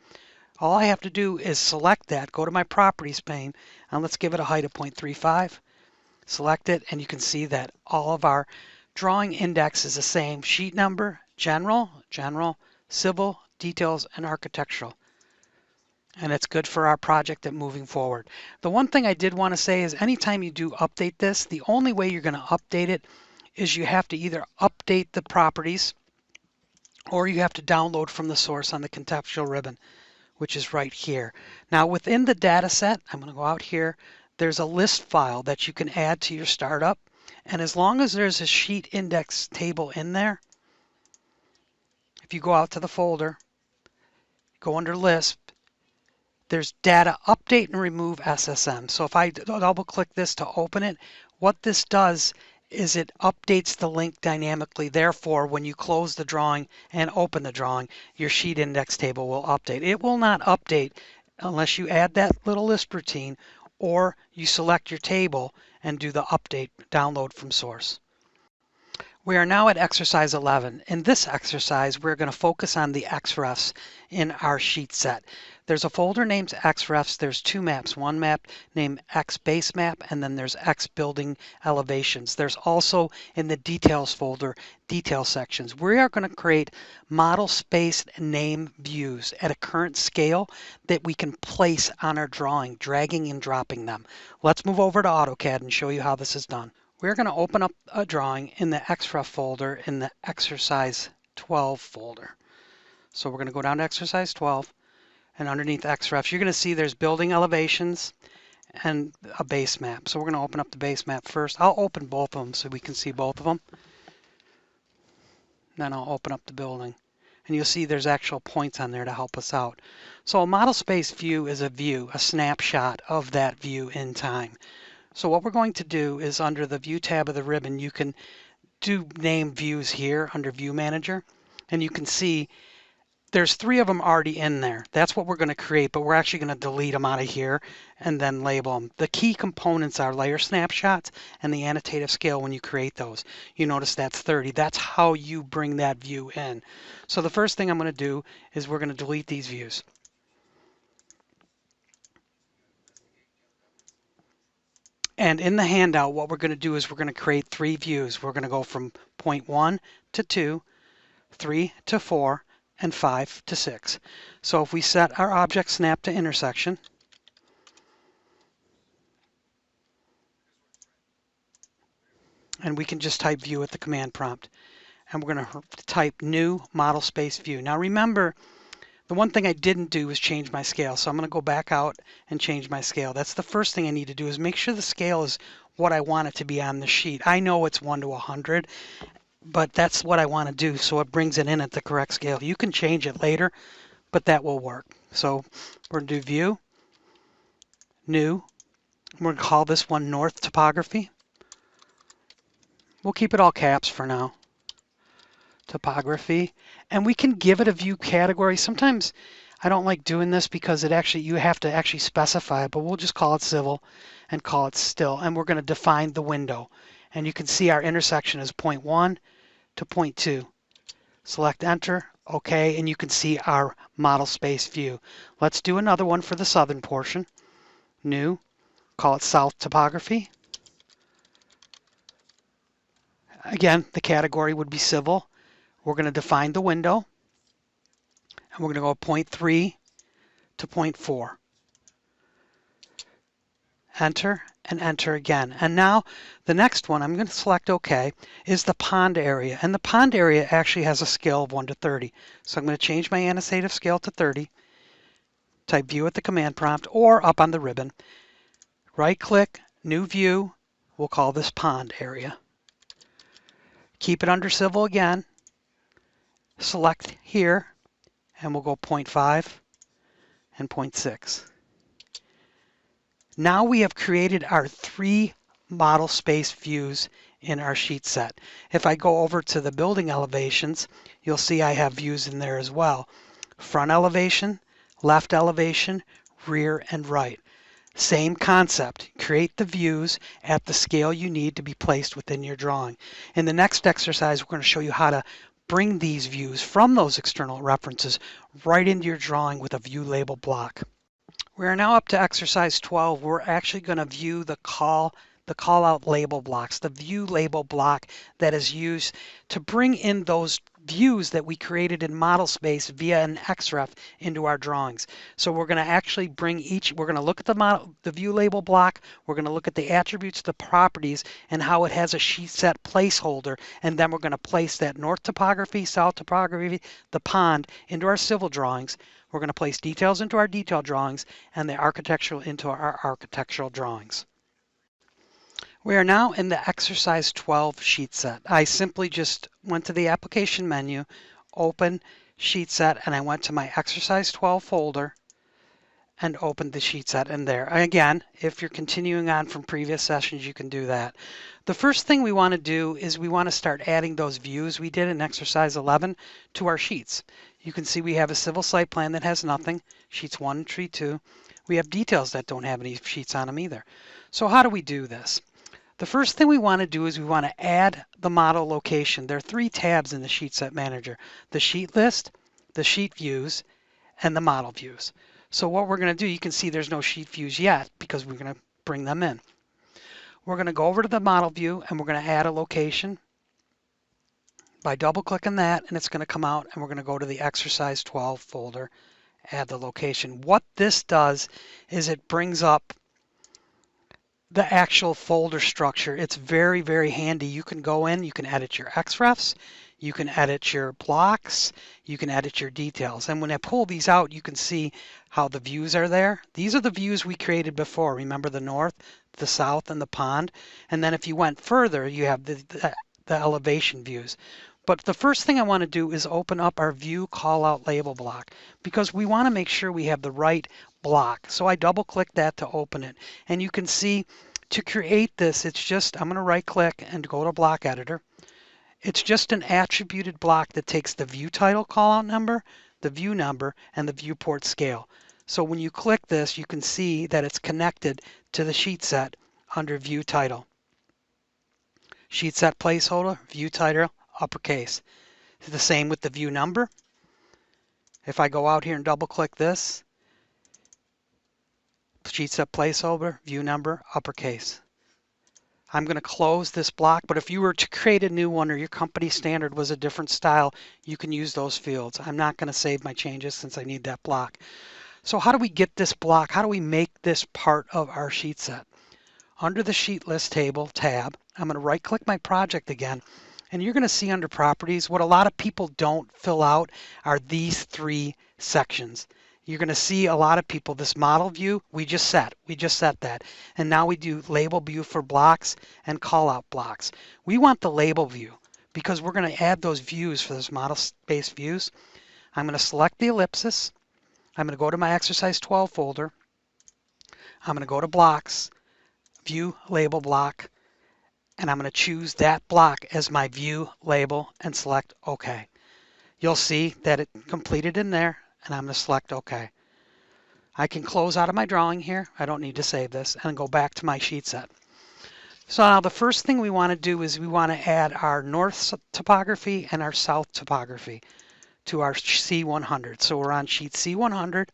All I have to do is select that, go to my properties pane, and let's give it a height of 0.35. Select it, and you can see that all of our drawing index is the same. Sheet number, general, civil, details, and architectural. And it's good for our project and moving forward. The one thing I did want to say is anytime you do update this, the only way you're going to update it is you have to either update the properties or you have to download from the source on the contextual ribbon, which is right here. Now within the data set, I'm going to go out here, there's a list file that you can add to your startup. And as long as there's a sheet index table in there, if you go out to the folder, go under Lisp, there's data update and remove SSM. So if I double click this to open it, what this does is it updates the link dynamically. Therefore, when you close the drawing and open the drawing, your sheet index table will update. It will not update unless you add that little Lisp routine or you select your table and do the update download from source. We are now at exercise 11. In this exercise, we're going to focus on the XREFs in our sheet set. There's a folder named XREFs. There's two maps, one map named X base map, and then there's X building elevations. There's also in the details folder, detail sections. We are going to create model space name views at a current scale that we can place on our drawing, dragging and dropping them. Let's move over to AutoCAD and show you how this is done. We're going to open up a drawing in the XREF folder in the exercise 12 folder. So we're going to go down to exercise 12, and underneath XREFs, you're going to see there's building elevations and a base map. So we're going to open up the base map first. I'll open both of them so we can see both of them. Then I'll open up the building. And you'll see there's actual points on there to help us out. So a model space view is a view, a snapshot of that view in time. So what we're going to do is under the View tab of the ribbon, you can do name views here under View Manager. And you can see there's 3 of them already in there. That's what we're going to create, but we're actually going to delete them out of here and then label them. The key components are layer snapshots and the annotative scale when you create those. You notice that's 30. That's how you bring that view in. So the first thing I'm going to do is we're going to delete these views. And in the handout, what we're going to do is we're going to create 3 views. We're going to go from point 1 to 2, 3 to 4, and 5 to 6. So if we set our object snap to intersection, and we can just type view at the command prompt, and we're going to type new model space view. Now remember, the one thing I didn't do was change my scale. So I'm going to go back out and change my scale. That's the first thing I need to do, is make sure the scale is what I want it to be on the sheet. I know it's 1 to 100, but that's what I want to do, so it brings it in at the correct scale. You can change it later, but that will work. So we're going to do view, new. We're going to call this one north topography. We'll keep it all caps for now. Topography, and we can give it a view category. Sometimes I don't like doing this because you have to actually specify it, but we'll just call it civil and call it still, and we're going to define the window. And you can see our intersection is point 1 to point 2. Select enter, OK, and you can see our model space view. Let's do another one for the southern portion. New, call it south topography. Again, the category would be civil. We're going to define the window, and we're going to go point 3 to point 4. Enter and enter again. And now the next one, I'm going to select OK, is the pond area. And the pond area actually has a scale of 1 to 30. So I'm going to change my annotative scale to 30, type view at the command prompt or up on the ribbon. Right click, new view, we'll call this pond area. Keep it under civil again. Select here, and we'll go 0.5 and 0.6. Now we have created our 3 model space views in our sheet set. If I go over to the building elevations, you'll see I have views in there as well. Front elevation, left elevation, rear and right. Same concept. Create the views at the scale you need to be placed within your drawing. In the next exercise, we're going to show you how to bring these views from those external references right into your drawing with a view label block. We are now up to exercise 12. We're actually going to view the call out label blocks, the view label block that is used to bring in those views that we created in model space via an XREF into our drawings. So we're going to actually bring we're going to look at the view label block, we're going to look at the attributes, the properties, and how it has a sheet set placeholder, and then we're going to place that north topography, south topography, the pond into our civil drawings. We're going to place details into our detail drawings and the architectural into our architectural drawings. We are now in the exercise 12 sheet set. I simply just went to the application menu, open sheet set, and I went to my exercise 12 folder and opened the sheet set in there. Again, if you're continuing on from previous sessions, you can do that. The first thing we want to do is we want to start adding those views we did in exercise 11 to our sheets. You can see we have a civil site plan that has nothing, sheets 1 and sheet 2. We have details that don't have any sheets on them either. So how do we do this? The first thing we want to do is we want to add the model location. There are 3 tabs in the sheet set manager: the sheet list, the sheet views, and the model views. So what we're going to do, you can see there's no sheet views yet because we're going to bring them in. We're going to go over to the model view and we're going to add a location by double clicking that, and it's going to come out, and we're going to go to the exercise 12 folder, add the location. What this does is it brings up the actual folder structure. It's very, very handy. You can go in, you can edit your XREFs, you can edit your blocks, you can edit your details. And when I pull these out, you can see how the views are there. These are the views we created before. Remember the north, the south, and the pond. And then if you went further, you have the elevation views. But the first thing I want to do is open up our view callout label block because we want to make sure we have the right block. So I double click that to open it. And you can see to create this, it's just, I'm going to right click and go to block editor. It's just an attributed block that takes the view title callout number, the view number, and the viewport scale. So when you click this, you can see that it's connected to the sheet set under view title. Sheet set placeholder, view title, uppercase. It's the same with the view number. If I go out here and double click this, sheet set placeholder, view number, uppercase. I'm going to close this block, but if you were to create a new one or your company standard was a different style, you can use those fields. I'm not going to save my changes since I need that block. So how do we get this block? How do we make this part of our sheet set? Under the sheet list table tab, I'm going to right click my project again, and you're going to see under properties, what a lot of people don't fill out are these 3 sections. You're going to see a lot of people, this model view, we just set that. And now we do label view for blocks and call out blocks. We want the label view because we're going to add those views for those model space views. I'm going to select the ellipsis. I'm going to go to my exercise 12 folder. I'm going to go to blocks, view label block, and I'm going to choose that block as my view label and select OK. You'll see that it completed in there, and I'm going to select OK. I can close out of my drawing here. I don't need to save this, and go back to my sheet set. So now the first thing we want to do is we want to add our north topography and our south topography to our C100. So we're on sheet C100.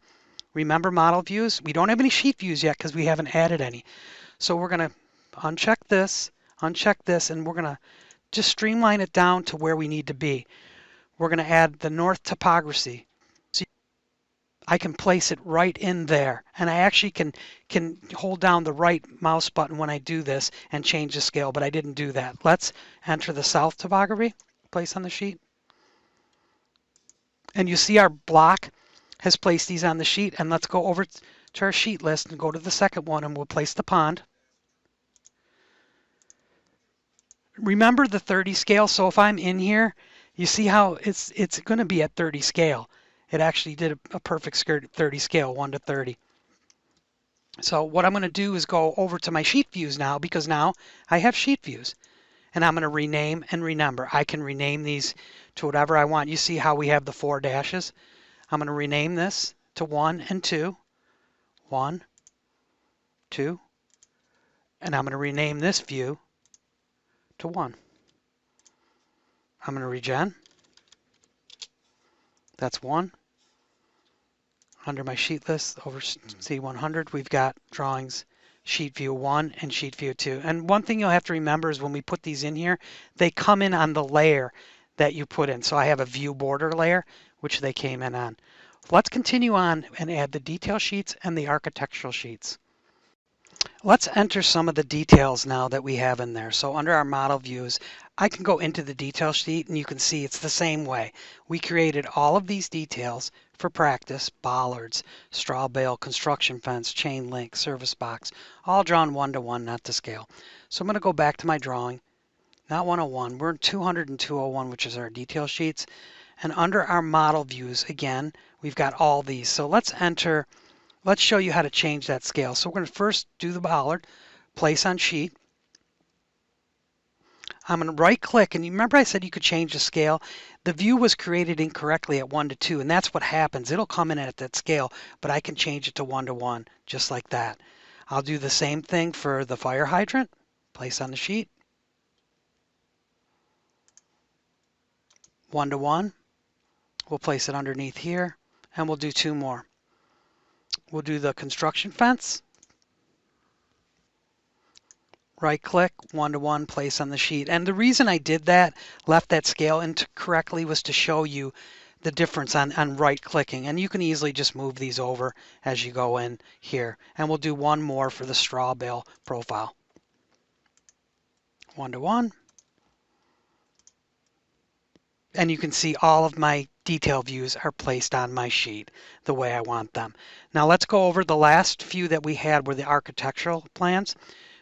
Remember model views? We don't have any sheet views yet because we haven't added any. So we're going to uncheck this, and we're going to just streamline it down to where we need to be. We're going to add the north topography. So I can place it right in there, and I actually can hold down the right mouse button when I do this and change the scale, but I didn't do that. Let's enter the south topography, place on the sheet. And you see our block has placed these on the sheet, and let's go over to our sheet list and go to the second one, and we'll place the pond. Remember the 30 scale, so if I'm in here, you see how it's going to be at 30 scale. It actually did a perfect 30 scale, 1 to 30. So what I'm going to do is go over to my sheet views now, because now I have sheet views. And I'm going to rename and renumber. I can rename these to whatever I want. You see how we have the 4 dashes? I'm going to rename this to 1 and 2. 1, 2. And I'm going to rename this view to 1. I'm going to regen. That's 1. Under my sheet list over C100, we've got drawings, sheet view 1 and sheet view 2. And one thing you'll have to remember is when we put these in here, they come in on the layer that you put in. So I have a view border layer, which they came in on. Let's continue on and add the detail sheets and the architectural sheets. Let's enter some of the details now that we have in there. So under our model views, I can go into the detail sheet and you can see it's the same way. We created all of these details for practice, bollards, straw bale, construction fence, chain link, service box, all drawn 1-to-1, not to scale. So I'm going to go back to my drawing, not 101. We're in 200 and 201, which is our detail sheets. And under our model views, again, we've got all these. So let's show you how to change that scale. So we're going to first do the bollard, place on sheet. I'm going to right click, and you remember I said you could change the scale. The view was created incorrectly at 1-to-2, and that's what happens. It'll come in at that scale, but I can change it to 1-to-1, just like that. I'll do the same thing for the fire hydrant. Place on the sheet. 1-to-1. We'll place it underneath here, and we'll do 2 more. We'll do the construction fence. Right click, 1-to-1, place on the sheet. And the reason I did that, left that scale incorrectly, was to show you the difference on right clicking. And you can easily just move these over as you go in here. And we'll do 1 more for the straw bale profile. 1-to-1. And you can see all of my detail views are placed on my sheet the way I want them. Now let's go over the last few that we had were the architectural plans,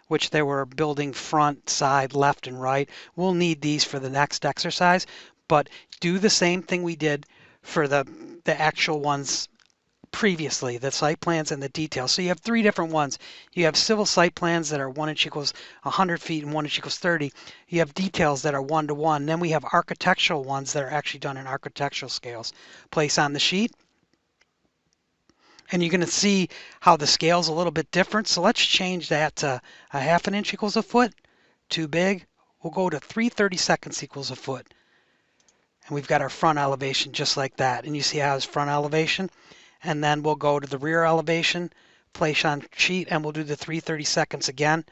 which they were building front, side, left, and right. We'll need these for the next exercise, but do the same thing we did for the actual ones previously, the site plans and the details. So you have 3 different ones. You have civil site plans that are 1 inch equals 100 feet and 1 inch equals 30. You have details that are 1-to-1. Then we have architectural ones that are actually done in architectural scales. Place on the sheet. And you're going to see how the scale's a little bit different. So let's change that to 1/2 inch equals a foot. Too big. We'll go to 3/32 equals a foot. And we've got our front elevation just like that. And you see how it's front elevation? And then we'll go to the rear elevation, place on sheet, and we'll do the 3/32 again,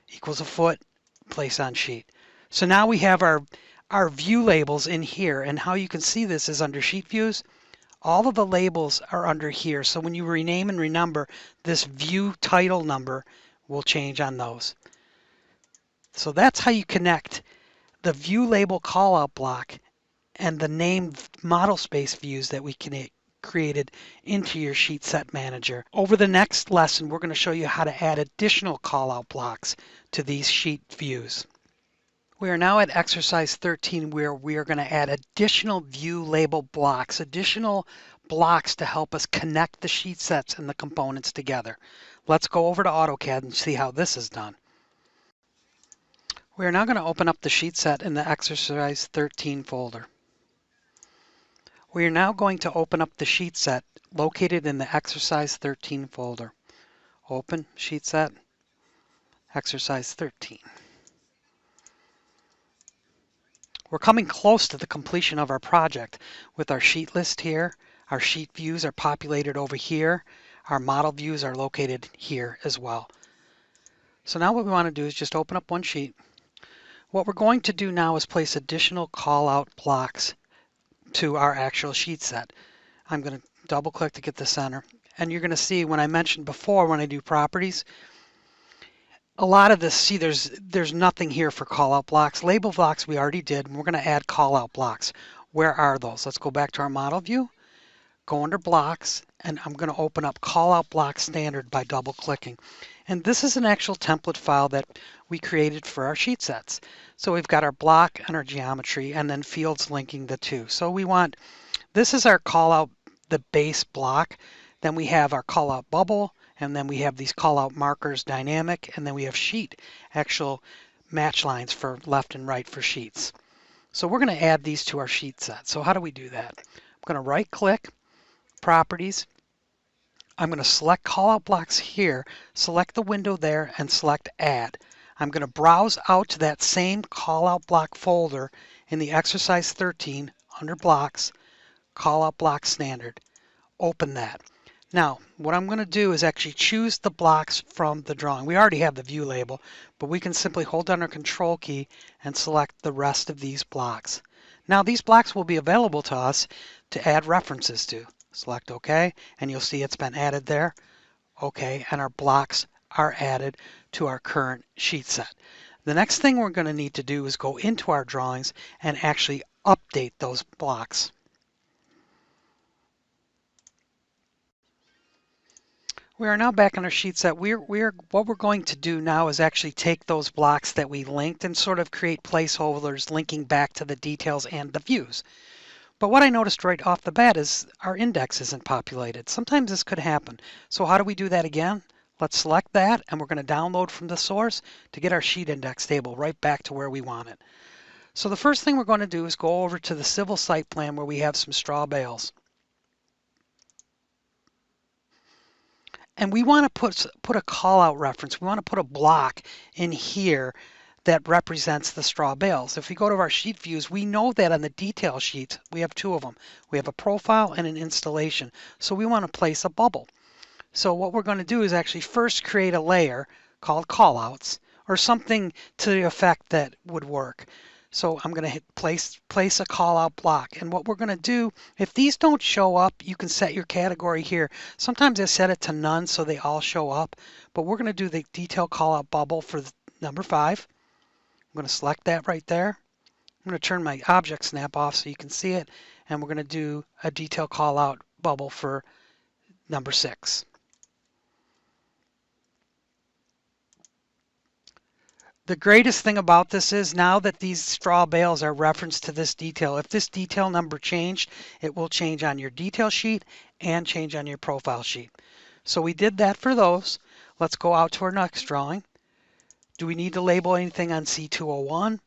equals a foot, place on sheet. So now we have our view labels in here, and how you can see this is under sheet views. All of the labels are under here, so when you rename and renumber, this view title number will change on those. So that's how you connect the view label callout block and the named model space views that we can created into your sheet set manager. Over the next lesson, we're going to show you how to add additional callout blocks to these sheet views. We are now at exercise 13, where we are going to add additional view label blocks, additional blocks to help us connect the sheet sets and the components together. Let's go over to AutoCAD and see how this is done. We are now going to open up the sheet set in the exercise 13 folder. We are now going to open up the sheet set located in the exercise 13 folder. Open sheet set, exercise 13. We're coming close to the completion of our project with our sheet list here. Our sheet views are populated over here. Our model views are located here as well. So now what we want to do is just open up one sheet. What we're going to do now is place additional call-out blocks to our actual sheet set. I'm going to double click to get the center. And you're going to see when I mentioned before when I do properties, a lot of this, see there's nothing here for call out blocks. Label blocks we already did, and we're going to add call out blocks. Where are those? Let's go back to our model view, go under blocks, and I'm going to open up call out block standard by double clicking. And this is an actual template file that we created for our sheet sets. So we've got our block and our geometry and then fields linking the two. So we want, this is our call out, the base block. Then we have our call out bubble, and then we have these call out markers dynamic, and then we have sheet, actual match lines for left and right for sheets. So we're going to add these to our sheet set. So how do we do that? I'm going to right click, properties. I'm going to select callout blocks here, select the window there, and select add. I'm going to browse out to that same callout block folder in the exercise 13 under blocks, callout block standard. Open that. Now, what I'm going to do is actually choose the blocks from the drawing. We already have the view label, but we can simply hold down our control key and select the rest of these blocks. Now, these blocks will be available to us to add references to. Select OK, and you'll see it's been added there. OK, and our blocks are added to our current sheet set. The next thing we're going to need to do is go into our drawings and actually update those blocks. We are now back on our sheet set. What we're going to do now is actually take those blocks that we linked and sort of create placeholders linking back to the details and the views. But what I noticed right off the bat is our index isn't populated. Sometimes this could happen. So how do we do that again? Let's select that, and we're going to download from the source to get our sheet index table right back to where we want it. So the first thing we're going to do is go over to the civil site plan where we have some straw bales. And we want to put a call out reference. We want to put a block in here that represents the straw bales. If we go to our sheet views, we know that on the detail sheet, we have two of them. We have a profile and an installation. So we want to place a bubble. So what we're going to do is actually first create a layer called callouts or something to the effect that would work. So I'm going to hit place a callout block. And what we're going to do, if these don't show up, you can set your category here. Sometimes I set it to none so they all show up. But we're going to do the detail callout bubble for number 5. I'm going to select that right there. I'm going to turn my object snap off so you can see it. And we're going to do a detail callout bubble for number 6. The greatest thing about this is now that these straw bales are referenced to this detail, if this detail number changed, it will change on your detail sheet and change on your profile sheet. So we did that for those. Let's go out to our next drawing. Do we need to label anything on C201?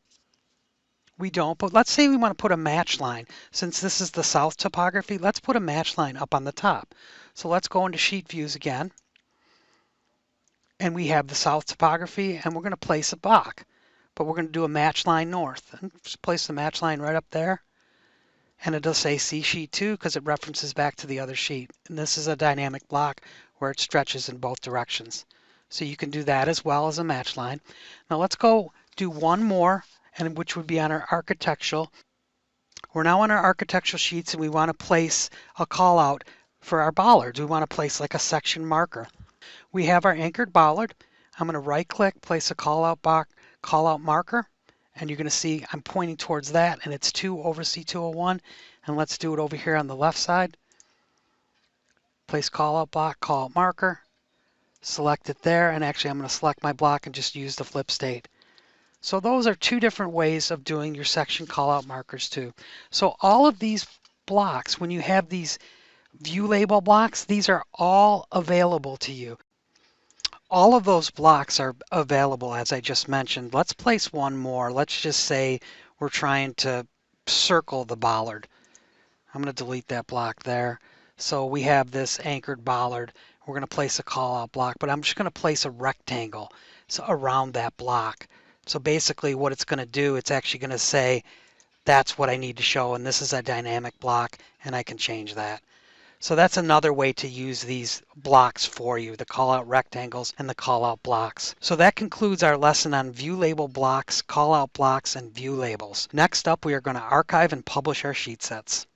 We don't, but let's say we want to put a match line. Since this is the south topography, let's put a match line up on the top. So let's go into sheet views again. And we have the south topography, and we're going to place a block. But we're going to do a match line north. And just place the match line right up there. And it does say see sheet 2 because it references back to the other sheet. And this is a dynamic block where it stretches in both directions. So you can do that as well as a match line. Now let's go do one more, and which would be on our architectural. We're now on our architectural sheets, and we want to place a call out for our bollards. We want to place like a section marker. We have our anchored bollard. I'm going to right click, place a call out marker, and you're going to see I'm pointing towards that, and it's 2 over C201. And let's do it over here on the left side. Place call out block, call out marker, select it there, and actually I'm going to select my block and just use the flip state. So those are 2 different ways of doing your section call out markers too. So all of these blocks, when you have these view label blocks, these are all available to you. All of those blocks are available, as I just mentioned. Let's place one more. Let's just say we're trying to circle the bollard. I'm going to delete that block there. So we have this anchored bollard. We're going to place a call out block, but I'm just going to place a rectangle around that block. So basically what it's going to do, it's actually going to say that's what I need to show, and this is a dynamic block, and I can change that. So that's another way to use these blocks for you, the callout rectangles and the callout blocks. So that concludes our lesson on view label blocks, callout blocks, and view labels. Next up, we are going to archive and publish our sheet sets.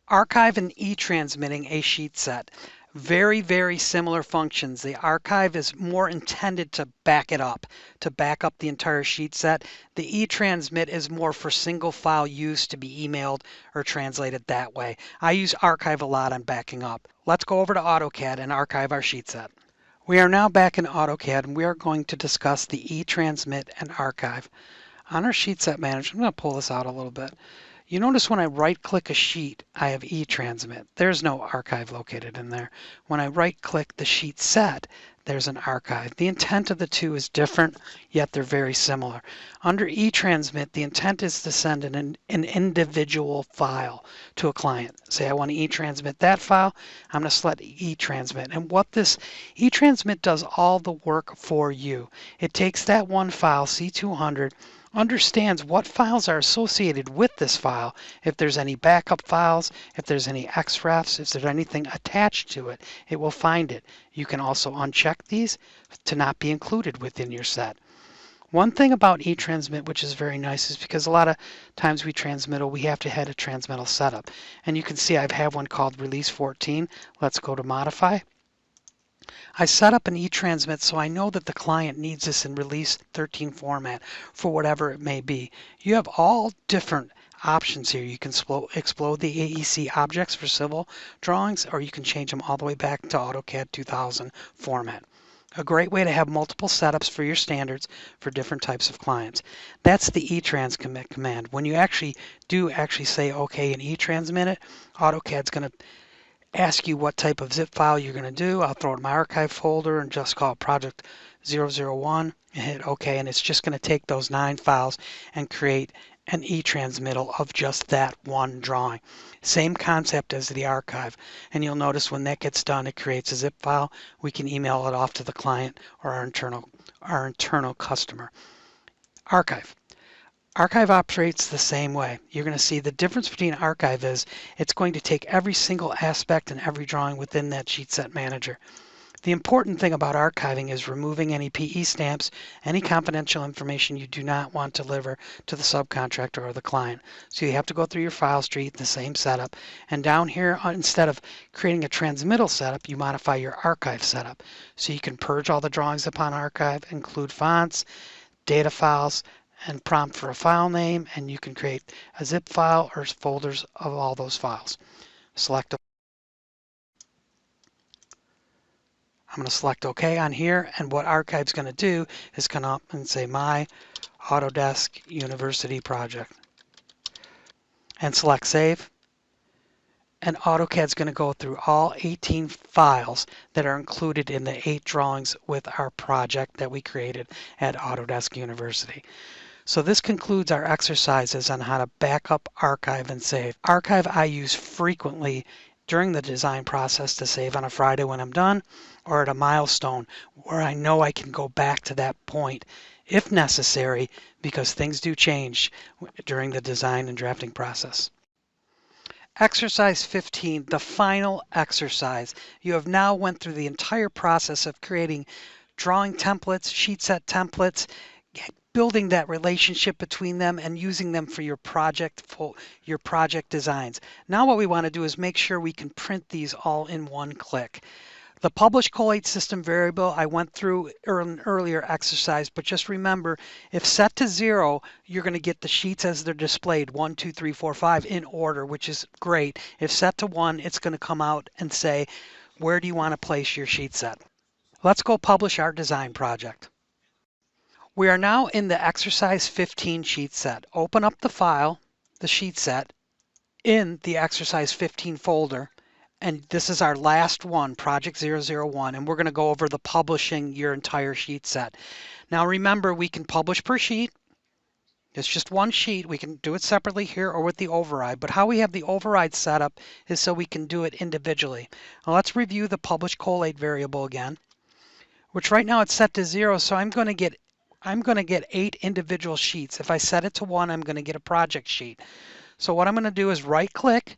Archive and e-transmitting a sheet set. Very, very similar functions. The archive is more intended to back it up, to back up the entire sheet set. The e-transmit is more for single file use to be emailed or translated that way. I use archive a lot on backing up. Let's go over to AutoCAD and archive our sheet set. We are now back in AutoCAD, and we are going to discuss the e-transmit and archive. On our sheet set manager, I'm going to pull this out a little bit. You notice when I right-click a sheet, I have e-transmit. There's no archive located in there. When I right-click the sheet set, there's an archive. The intent of the two is different, yet they're very similar. Under e-transmit, the intent is to send an individual file to a client. Say I want to e-transmit that file, I'm going to select e-transmit. And what this e-transmit does all the work for you. It takes that one file, C200, understands what files are associated with this file, if there's any backup files, if there's any XREFs, if there's anything attached to it, it will find it. You can also uncheck these to not be included within your set. One thing about e-transmit, which is very nice, is because a lot of times we transmittal, we have to have a transmittal setup. And you can see I have one called Release 14. Let's go to Modify. I set up an e-transmit so I know that the client needs this in Release 13 format for whatever it may be. You have all different options here. You can explode the AEC objects for civil drawings, or you can change them all the way back to AutoCAD 2000 format. A great way to have multiple setups for your standards for different types of clients. That's the eTransmit command. When you actually say OK and eTransmit it, AutoCAD's going to ask you what type of zip file you're going to do. I'll throw it in my archive folder and just call it project 001 and hit OK, and it's just going to take those 9 files and create an e-transmittal of just that one drawing. Same concept as the archive, and you'll notice when that gets done, it creates a zip file. We can email it off to the client or our internal customer. Archive. Archive operates the same way. You're going to see the difference between archive is it's going to take every single aspect and every drawing within that sheet set manager. The important thing about archiving is removing any PE stamps, any confidential information you do not want to deliver to the subcontractor or the client. So you have to go through your file tree, the same setup. And down here, instead of creating a transmittal setup, you modify your archive setup. So you can purge all the drawings upon archive, include fonts, data files, and prompt for a file name, and you can create a zip file or folders of all those files. I'm going to select OK on here, and what Archive's going to do is come up and say My Autodesk University Project. And select Save. And AutoCAD's going to go through all 18 files that are included in the 8 drawings with our project that we created at Autodesk University. So this concludes our exercises on how to back up, archive, and save. Archive I use frequently during the design process to save on a Friday when I'm done, or at a milestone where I know I can go back to that point if necessary, because things do change during the design and drafting process. Exercise 15, the final exercise. You have now went through the entire process of creating drawing templates, sheet set templates, building that relationship between them and using them for your project designs. Now what we want to do is make sure we can print these all in one click. The publish collate system variable I went through an earlier exercise, but just remember, if set to 0, you're going to get the sheets as they're displayed 1, 2, 3, 4, 5 in order, which is great. If set to 1, it's going to come out and say, where do you want to place your sheet set? Let's go publish our design project. We are now in the exercise 15 sheet set. Open up the file, the sheet set, in the exercise 15 folder. And this is our last one, project 001, and we're going to go over the publishing your entire sheet set. Now remember, we can publish per sheet. It's just one sheet. We can do it separately here or with the override, but how we have the override set up is so we can do it individually. Now let's review the publish collate variable again, which right now it's set to 0, so I'm going to get 8 individual sheets. If I set it to 1, I'm going to get a project sheet. So what I'm going to do is right-click,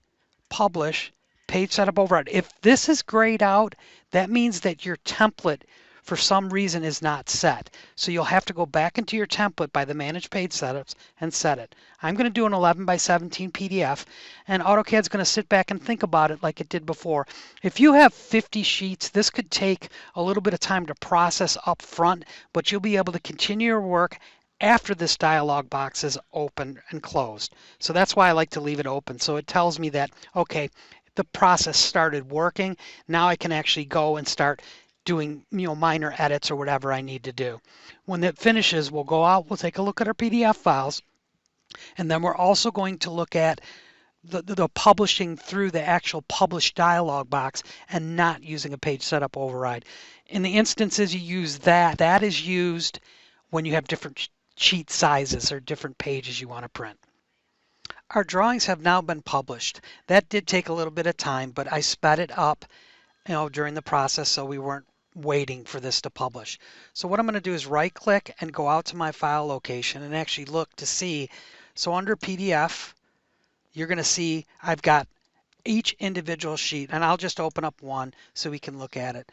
publish, page setup override. If this is grayed out, that means that your template for some reason is not set. So you'll have to go back into your template by the Manage Page Setups and set it. I'm going to do an 11 by 17 PDF, and AutoCAD's going to sit back and think about it like it did before. If you have 50 sheets, this could take a little bit of time to process up front, but you'll be able to continue your work after this dialog box is open and closed. So that's why I like to leave it open. So it tells me that, okay, the process started working. Now I can actually go and start doing minor edits or whatever I need to do. When it finishes, we'll go out, we'll take a look at our PDF files, and then we're also going to look at the publishing through the actual publish dialog box and not using a page setup override. In the instances you use that is used when you have different sheet sizes or different pages you want to print. Our drawings have now been published. That did take a little bit of time, but I sped it up during the process so we weren't waiting for this to publish. So what I'm going to do is right click and go out to my file location and actually look to see. So under PDF, you're going to see I've got each individual sheet, and I'll just open up one so we can look at it.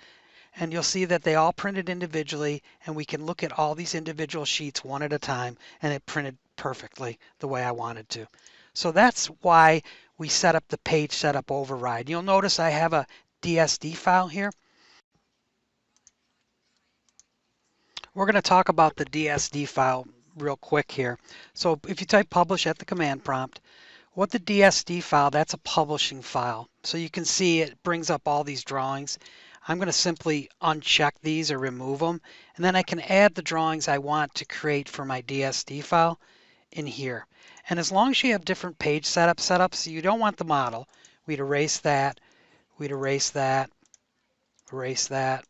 And you'll see that they all printed individually, and we can look at all these individual sheets one at a time, and it printed perfectly the way I wanted to. So that's why we set up the page setup override. You'll notice I have a DSD file here. We're going to talk about the DSD file real quick here. So if you type publish at the command prompt, What the DSD file, that's a publishing file. So you can see it brings up all these drawings. I'm going to simply uncheck these or remove them, and then I can add the drawings I want to create for my DSD file in here. And as long as you have different page setups, you don't want the model. We'd erase that, we'd erase that, erase that.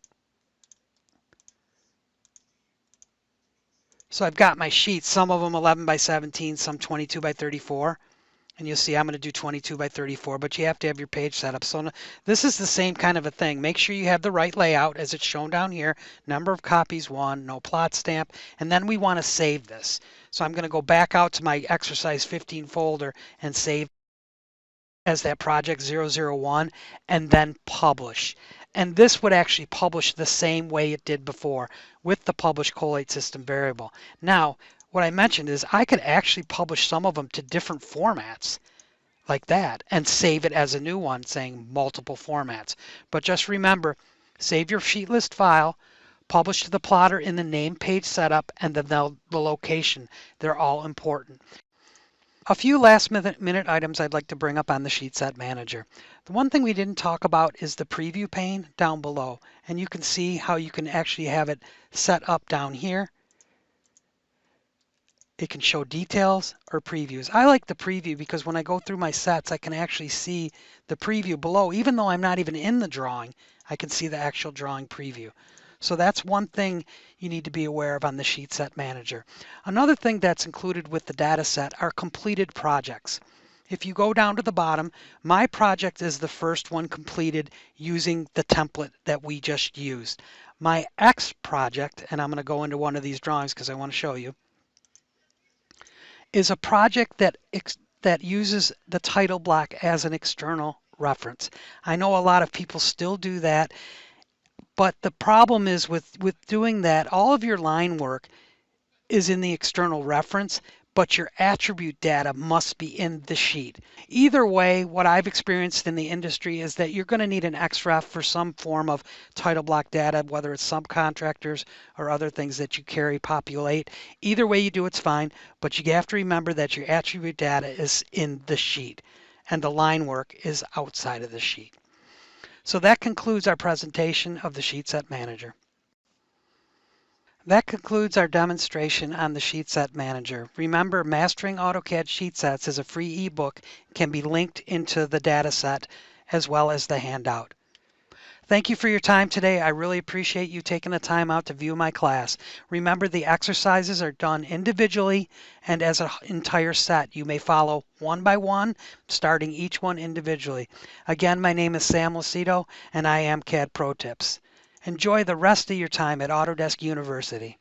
So I've got my sheets, some of them 11 by 17, some 22 by 34. And you'll see I'm going to do 22 by 34, but you have to have your page set up. So this is the same kind of a thing. Make sure you have the right layout as it's shown down here. Number of copies 1, no plot stamp, and then we want to save this. So I'm going to go back out to my exercise 15 folder and save as that project 001 and then publish. And this would actually publish the same way it did before with the publish collate system variable. Now, what I mentioned is I could actually publish some of them to different formats like that and save it as a new one saying multiple formats. But just remember, save your sheet list file, publish to the plotter in the name page setup, and then the location. They're all important. A few last minute items I'd like to bring up on the Sheet Set Manager. The one thing we didn't talk about is the preview pane down below. And you can see how you can actually have it set up down here. It can show details or previews. I like the preview because when I go through my sets, I can actually see the preview below. Even though I'm not even in the drawing, I can see the actual drawing preview. So that's one thing you need to be aware of on the Sheet Set Manager. Another thing that's included with the data set are completed projects. If you go down to the bottom, my project is the first one completed using the template that we just used. My X project, and I'm going to go into one of these drawings because I want to show you, is a project that uses the title block as an external reference. I know a lot of people still do that, but the problem is with doing that, all of your line work is in the external reference, but your attribute data must be in the sheet. Either way, what I've experienced in the industry is that you're going to need an XREF for some form of title block data, whether it's subcontractors or other things that you carry populate. Either way you do, it's fine, but you have to remember that your attribute data is in the sheet and the line work is outside of the sheet. So that concludes our presentation of the Sheet Set Manager. That concludes our demonstration on the Sheet Set Manager. Remember, Mastering AutoCAD Sheet Sets is a free ebook, can be linked into the data set as well as the handout. Thank you for your time today. I really appreciate you taking the time out to view my class. Remember, the exercises are done individually and as an entire set. You may follow one by one, starting each one individually. Again, my name is Sam Lucido, and I am CAD Pro Tips. Enjoy the rest of your time at Autodesk University.